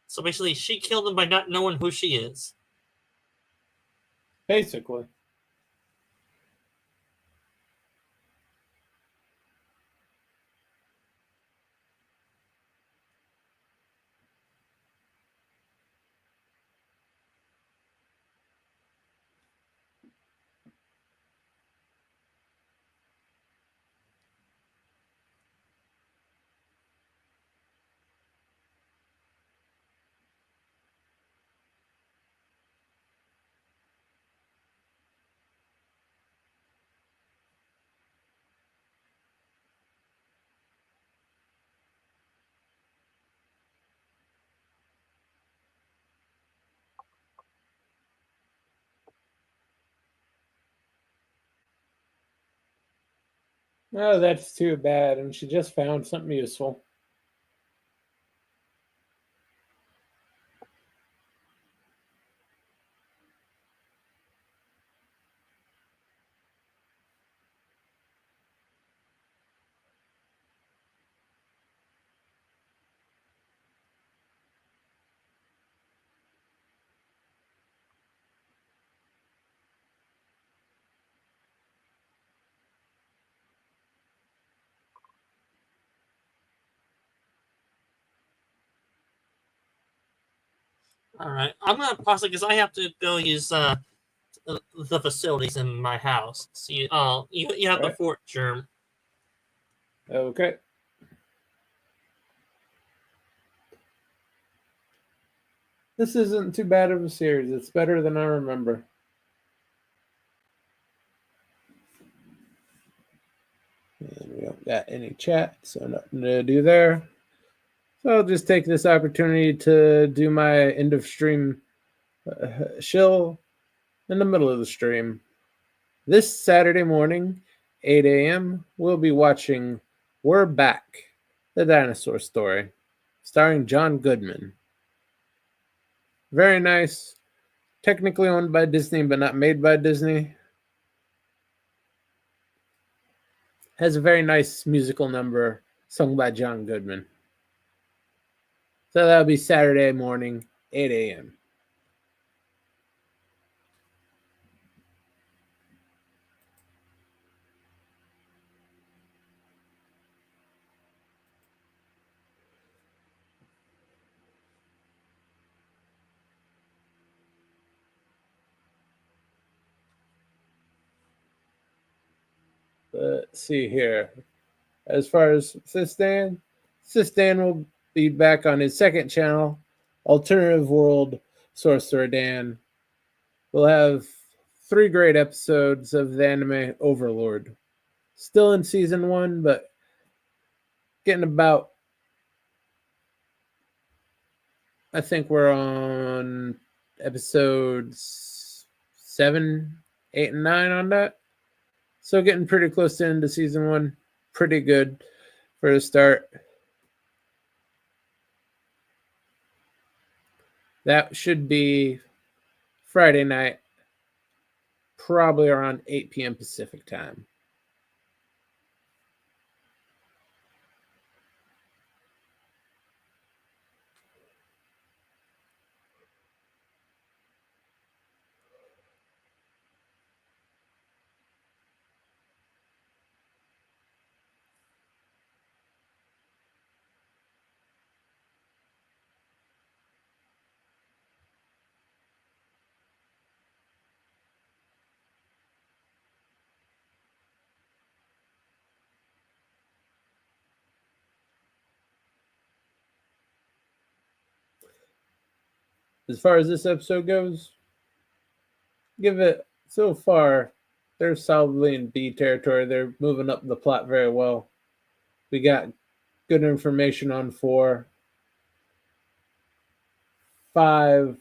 So basically, she killed him by not knowing who she is. Basically. Oh, that's too bad. And she just found something useful. All right, I'm gonna pause it because I have to go use the facilities in my house. So you have the Right. fort, Germ. Okay. This isn't too bad of a series. It's better than I remember. And we don't got any chat, so nothing to do there. So I'll just take this opportunity to do my end of stream shill in the middle of the stream. This Saturday morning, 8 a.m., we'll be watching We're Back, the dinosaur story, starring John Goodman. Very nice. Technically owned by Disney, but not made by Disney. Has a very nice musical number sung by John Goodman. So that'll be Saturday morning, 8 a.m. Let's see here. As far as Sistan will be back on his second channel, Alternative World Sorcerer Dan. We'll have 3 great episodes of the anime Overlord. Still in season 1, but getting about, I think we're on episodes 7, 8, and 9 on that. So getting pretty close to into season 1. Pretty good for the start. That should be Friday night, probably around 8 p.m. Pacific time. As far as this episode goes, give it so far, they're solidly in B territory. They're moving up the plot very well. We got good information on 4. 5,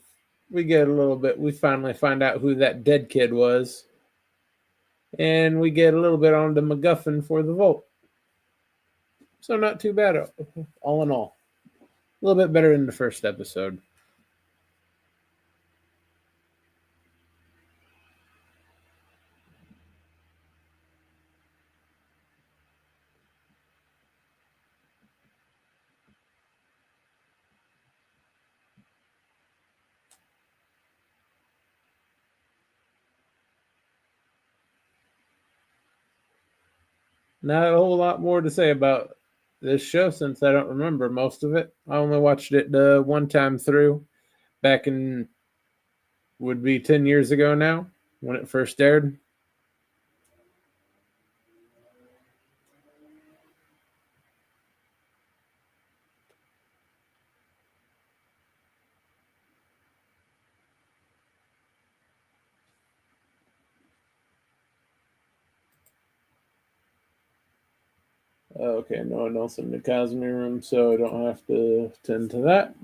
we get a little bit. We finally find out who that dead kid was, and we get a little bit on the MacGuffin for the Vault. So not too bad, all in all. A little bit better than the first episode. Not a whole lot more to say about this show since I don't remember most of it. I only watched it the one time through back in, would be 10 years ago now when it first aired. Okay, no one else in the Cosme room, so I don't have to tend to that.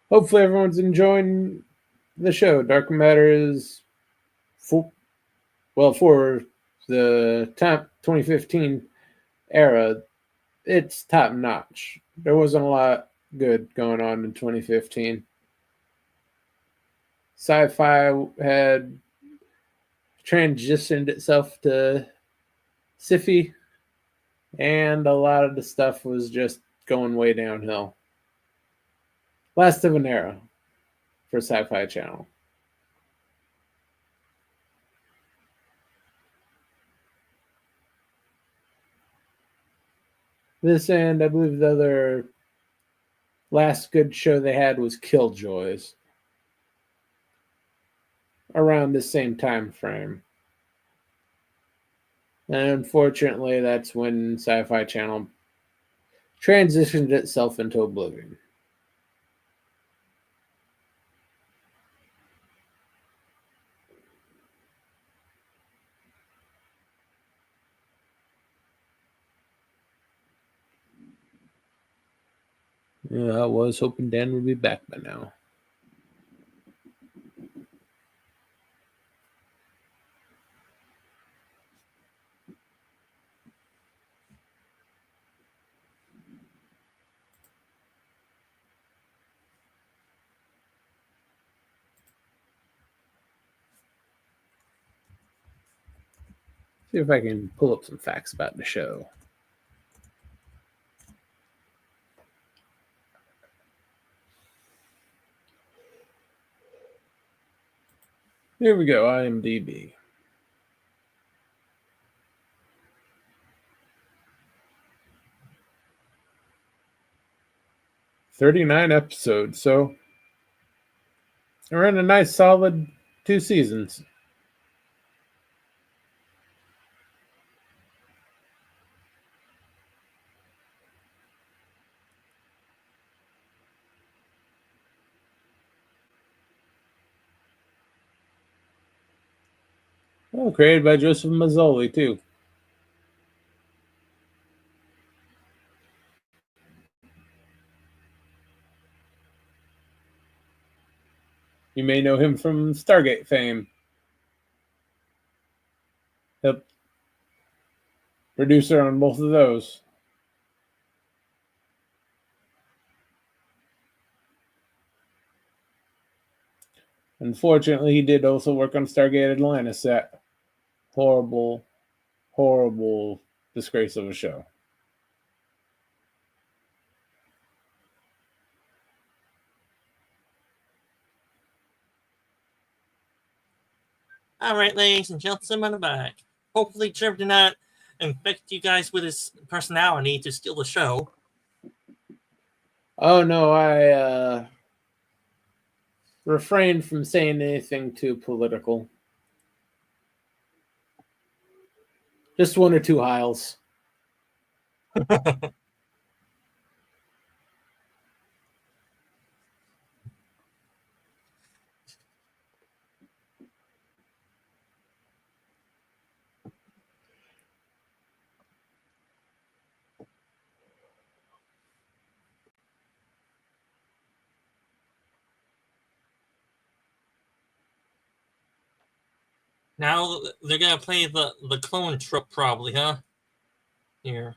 Hopefully everyone's enjoying the show. Dark Matter is for the top 2015 era, it's top notch. There wasn't a lot good going on in 2015. Sci-fi had transitioned itself to sci-fi, and a lot of the stuff was just going way downhill. Last of an era for Sci-Fi Channel. This, and I believe the other last good show they had was Killjoys, around the same time frame. And unfortunately, that's when Sci-Fi Channel transitioned itself into oblivion. Yeah, I was hoping Dan would be back by now. See if I can pull up some facts about the show. Here we go, IMDb. "39 episodes, so we're in a nice solid 2 seasons. Oh, created by Joseph Mazzoli, too. You may know him from Stargate fame. Yep. Producer on both of those. Unfortunately, he did also work on Stargate Atlantis, that horrible, horrible disgrace of a show. All right, ladies and gentlemen, I'm back. Hopefully, Trevor did not infect you guys with his personality to steal the show. Oh, no, I refrained from saying anything too political. Just one or two Hiles. Now they're gonna play the clone trope, probably, huh? Here.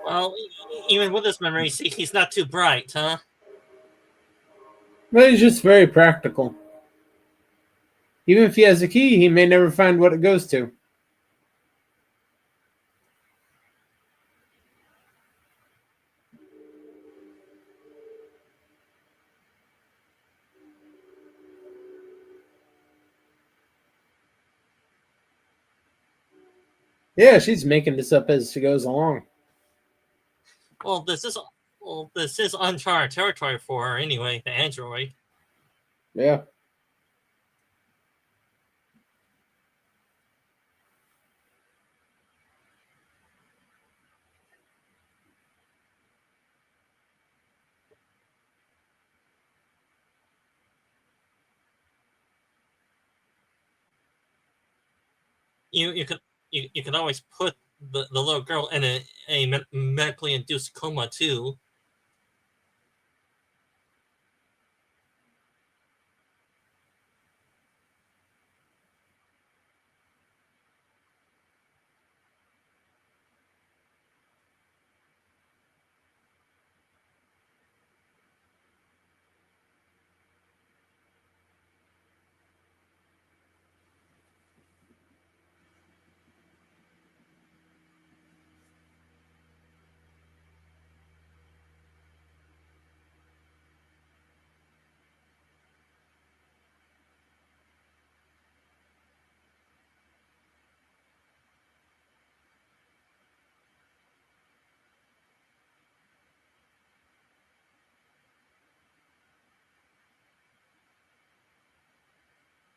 Well, even with his memory, see, he's not too bright, huh? But he's just very practical. Even if he has a key, he may never find what it goes to. Yeah, she's making this up as she goes along. Well, this is uncharted territory for her anyway. The android. Yeah. You could always put the little girl in a medically induced coma too.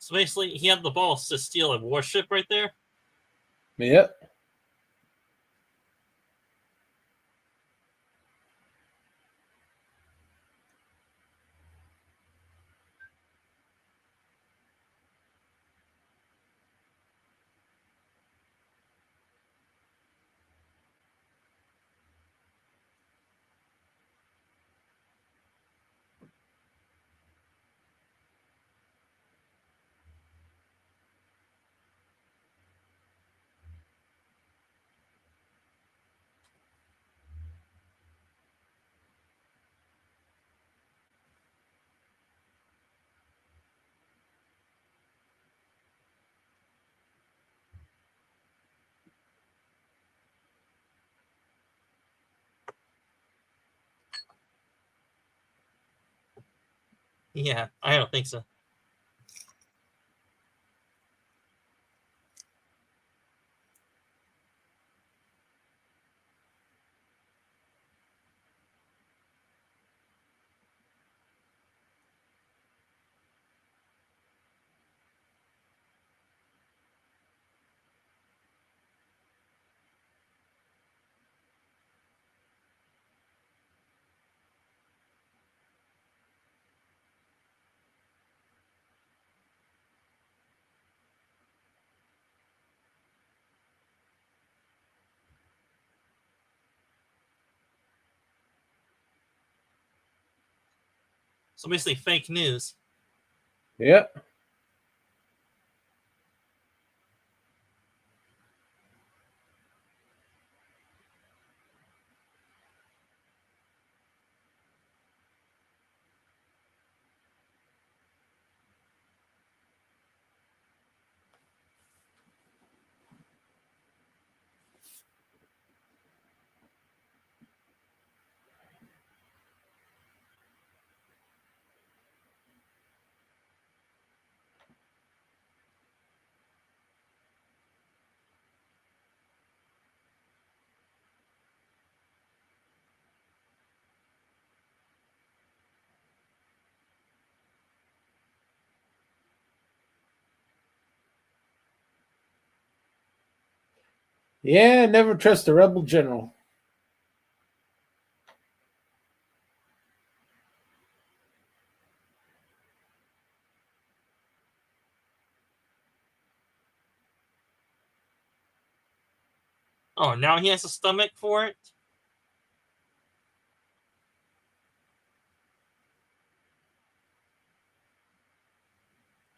So basically, he had the balls to steal a warship right there. Yep. Yeah, I don't think so. So basically, fake news. Yep. Yeah, never trust a rebel general. Oh, now he has a stomach for it?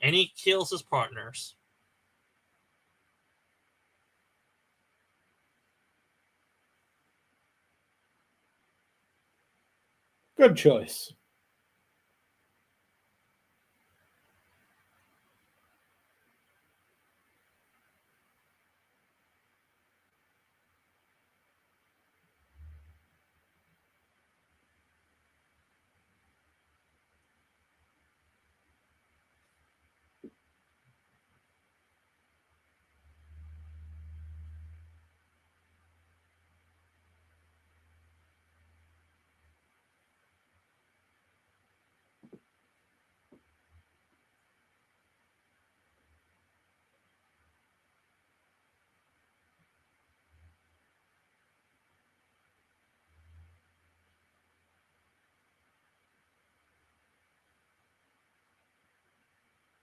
And he kills his partners. Good choice.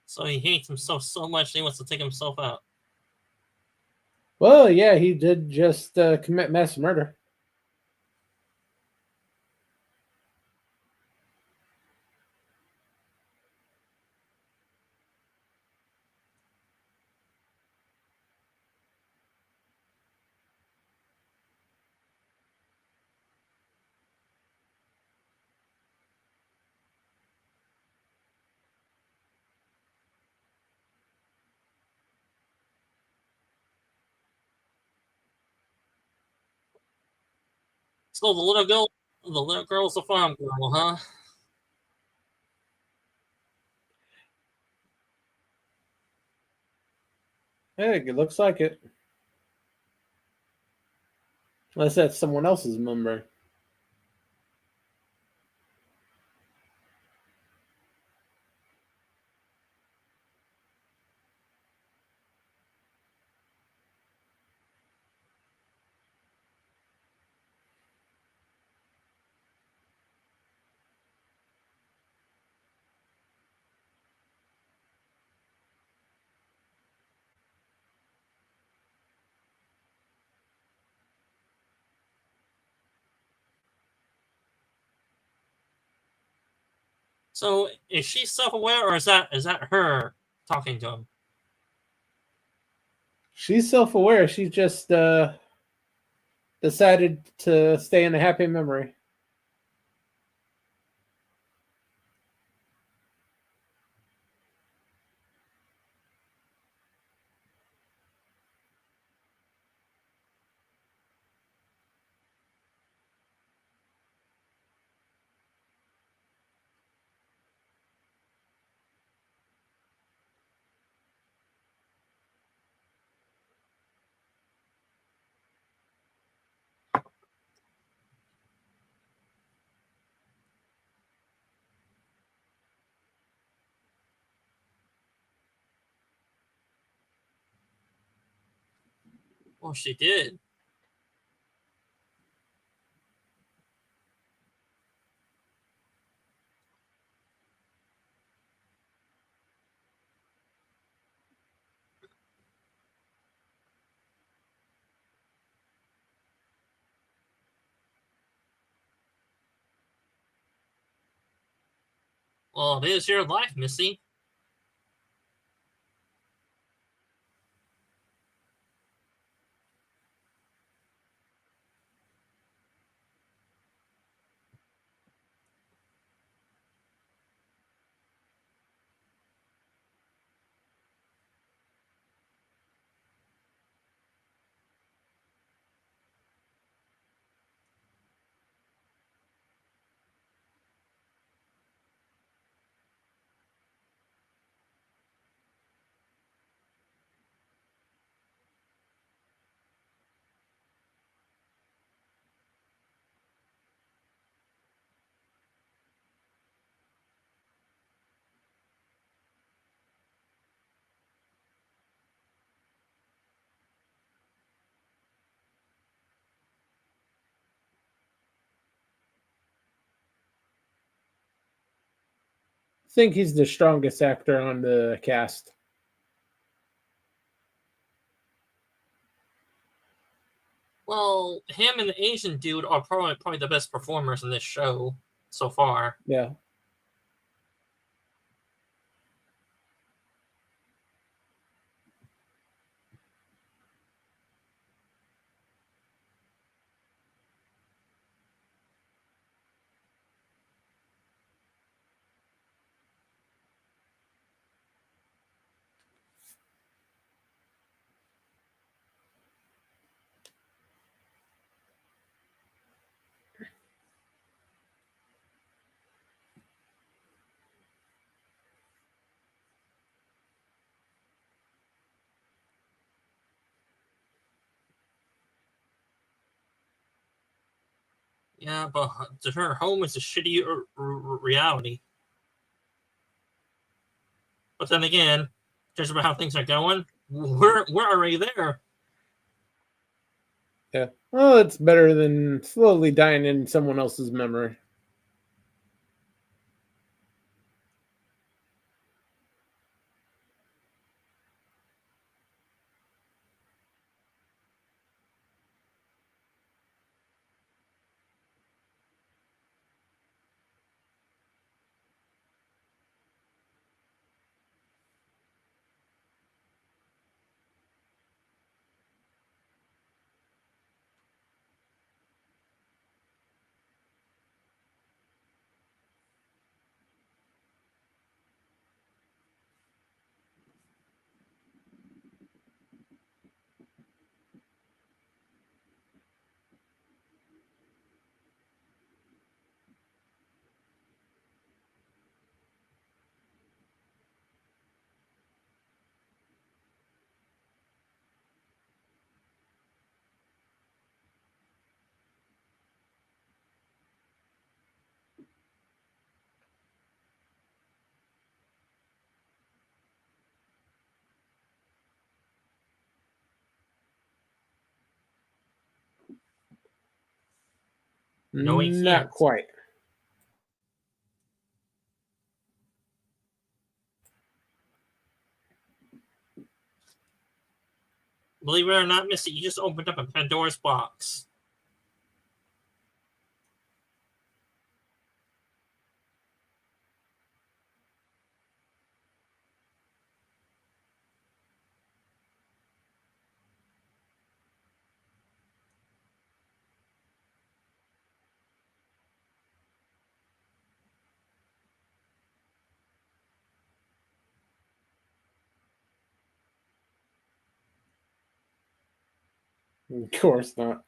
So he hates himself so much he wants to take himself out. Well, yeah, he did just commit mass murder. So the little girl's a farm girl, huh? Hey, it looks like it. Unless that's someone else's member. So is she self-aware, or is that her talking to him? She's self-aware. She just decided to stay in a happy memory. Well, she did. Well, it is your life, Missy. I think he's the strongest actor on the cast. Well, him and the Asian dude are probably the best performers in this show so far. Yeah. Yeah, but her home is a shitty reality. But then again, judging by how things are going, we're already there. Yeah. Well, it's better than slowly dying in someone else's memory. No, he Not can't. quite. Believe it or not, Missy, you just opened up a Pandora's box. Of course not.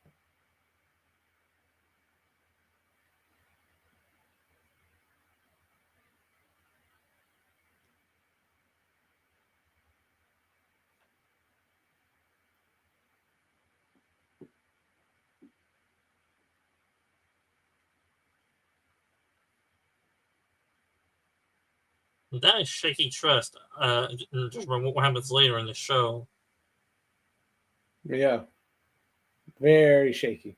That is shaky trust. Just what happens later in the show. Yeah. Very shaky.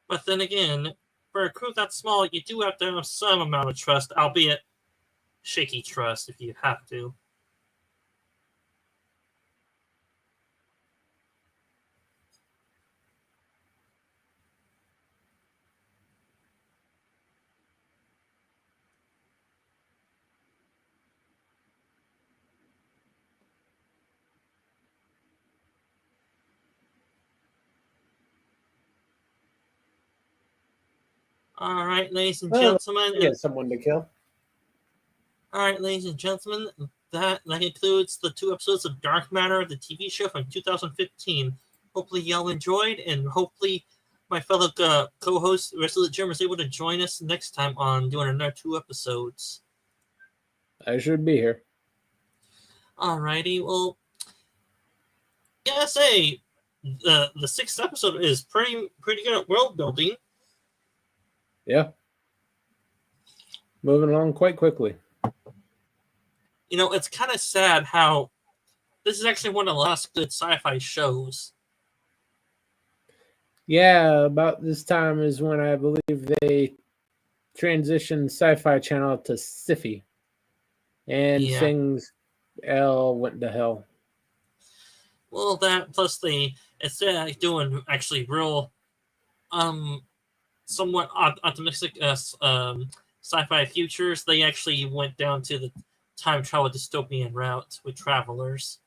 But then again, for a crew that small, you do have to have some amount of trust, albeit shaky trust if you have to. All right, ladies and Well, gentlemen. get someone to kill. All right, ladies and gentlemen, that concludes the 2 episodes of Dark Matter, the TV show from 2015. Hopefully y'all enjoyed, and hopefully my fellow co-host, Resolute Germ, is able to join us next time on doing another 2 episodes. I should be here. Alrighty, well, yeah, say the 6th episode is pretty good at world building. Yeah. Moving along quite quickly. You know, it's kind of sad how this is actually one of the last good sci-fi shows. Yeah, about this time is when I believe they transitioned Sci-Fi Channel to Sci-Fi. And things went to hell. Well, that plus instead of doing actually real, somewhat optimistic sci-fi futures, they actually went down to the time travel dystopian route with Travelers.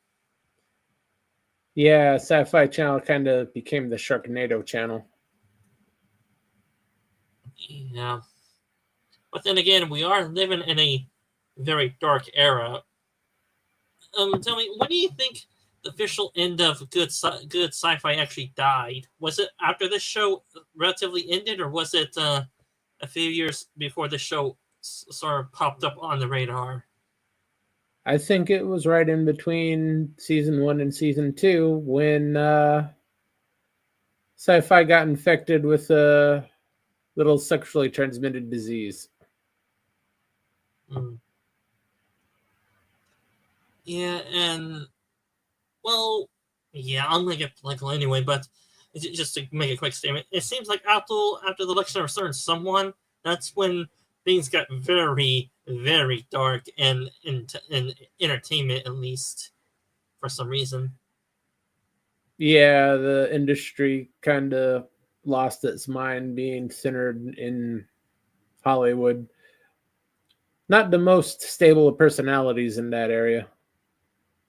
Yeah, Sci-Fi Channel kind of became the Sharknado channel. Yeah. But then again, we are living in a very dark era. Tell me, when do you think the official end of good sci-fi actually died? Was it after this show relatively ended, or was it a few years before the show sort of popped up on the radar? I think it was right in between season 1 and season 2 when Sci-Fi got infected with a little sexually transmitted disease. Yeah, and well, yeah, I'm gonna get political anyway, but just to make a quick statement, it seems like after the election of a certain someone, that's when things got very, very dark and in entertainment, at least for some reason. Yeah, the industry kind of lost its mind being centered in Hollywood. Not the most stable of personalities in that area.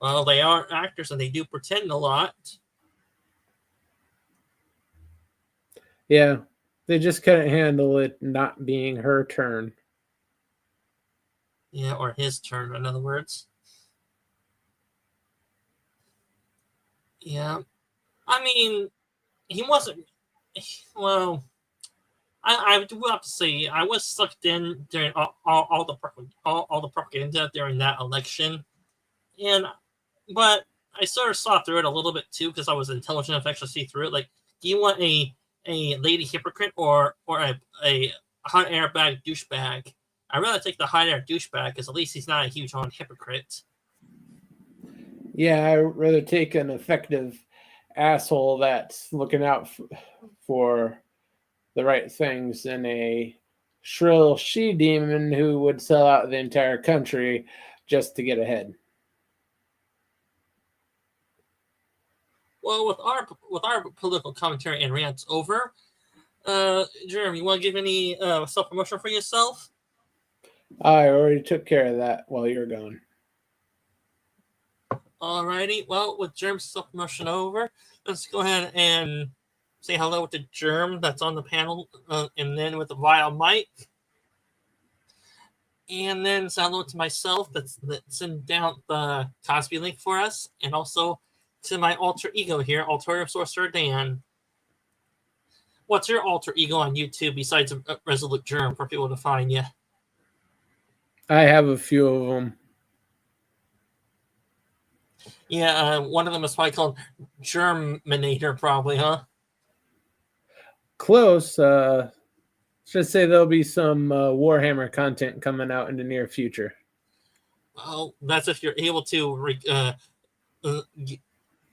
Well, they are actors and they do pretend a lot. Yeah, they just couldn't handle it not being her turn. Yeah, or his turn, in other words. Yeah. I mean, he wasn't. Well, I do have to say, I was sucked in during all the propaganda during that election. But I sort of saw through it a little bit too because I was intelligent enough to actually see through it. Like, do you want a lady hypocrite or a hot air bag douchebag? I'd rather take the hot air douchebag because at least he's not a huge on hypocrite. Yeah, I'd rather take an effective asshole that's looking out for the right things than a shrill she-demon who would sell out the entire country just to get ahead. Well, with our political commentary and rants over, Jeremy, you want to give any self-promotion for yourself? I already took care of that while you're gone. Alrighty, well, with Germ's self-promotion over, let's go ahead and say hello to Germ that's on the panel, and then with the Vile Mike. And then say hello to myself that's sending down the Cosby link for us, and also to my alter ego here, Altorium Sorcerer Dan. What's your alter ego on YouTube besides Resolute Germ for people to find you? I have a few of them. Yeah, one of them is probably called Germinator, probably, huh? Close. Should say there'll be some Warhammer content coming out in the near future. Well, that's if you're able to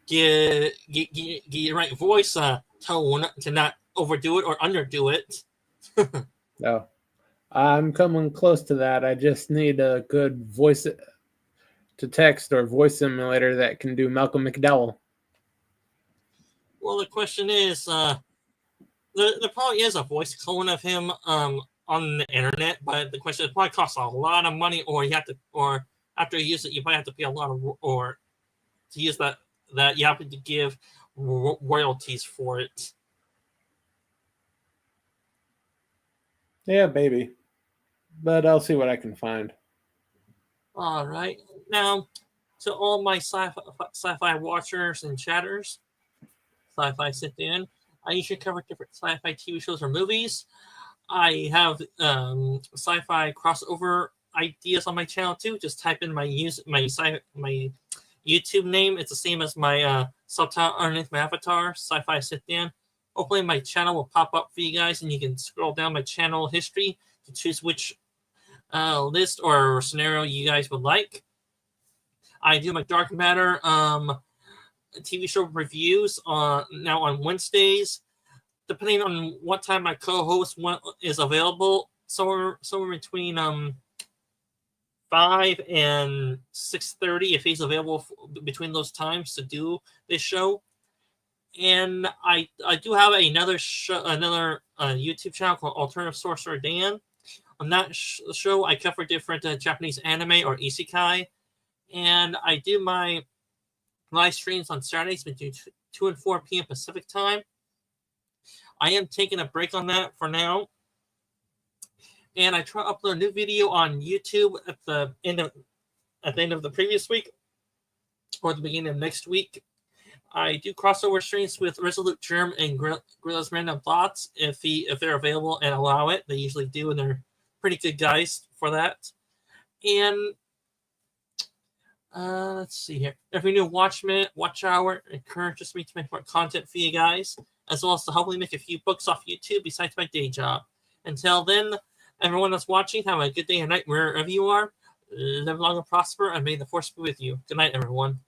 get your right voice tone to not overdo it or underdo it. No, I'm coming close to that. I just need a good voice to text or voice simulator that can do Malcolm McDowell. Well, the question is, there probably is a voice clone of him on the internet, but the question is, it probably costs a lot of money, or you have to, or after you use it, you might have to pay a lot of, or to use that you have to give royalties for it. Yeah, baby. But I'll see what I can find. All right. Now, to all my sci-fi watchers and chatters, sci-fi sit in. I usually cover different sci-fi TV shows or movies. I have sci-fi crossover ideas on my channel too. Just type in my YouTube name. It's the same as my subtitle underneath my avatar, Sci-Fi Sit Down. Hopefully my channel will pop up for you guys, and you can scroll down my channel history to choose which list or scenario you guys would like. I do my Dark Matter TV show reviews now on Wednesdays, depending on what time my co-host is available. Somewhere between 5 and 6:30 if he's available between those times to do this show. And I do have another YouTube channel called Alternative Sorcerer Dan. On that show, I cover different Japanese anime or isekai, and I do my live streams on Saturdays between 2 and 4 p.m. Pacific time. I am taking a break on that for now, and I try to upload a new video on YouTube at the end of the previous week or the beginning of next week. I do crossover streams with Resolute Germ and Gorilla's Random Thoughts if they're available and allow it. They usually do, and they're pretty good guys for that. And let's see here. Every new watch hour encourages me to make more content for you guys, as well as to hopefully make a few books off YouTube besides my day job. Until then, everyone that's watching, have a good day and night wherever you are. Live long and prosper, and may the force be with you. Good night, everyone.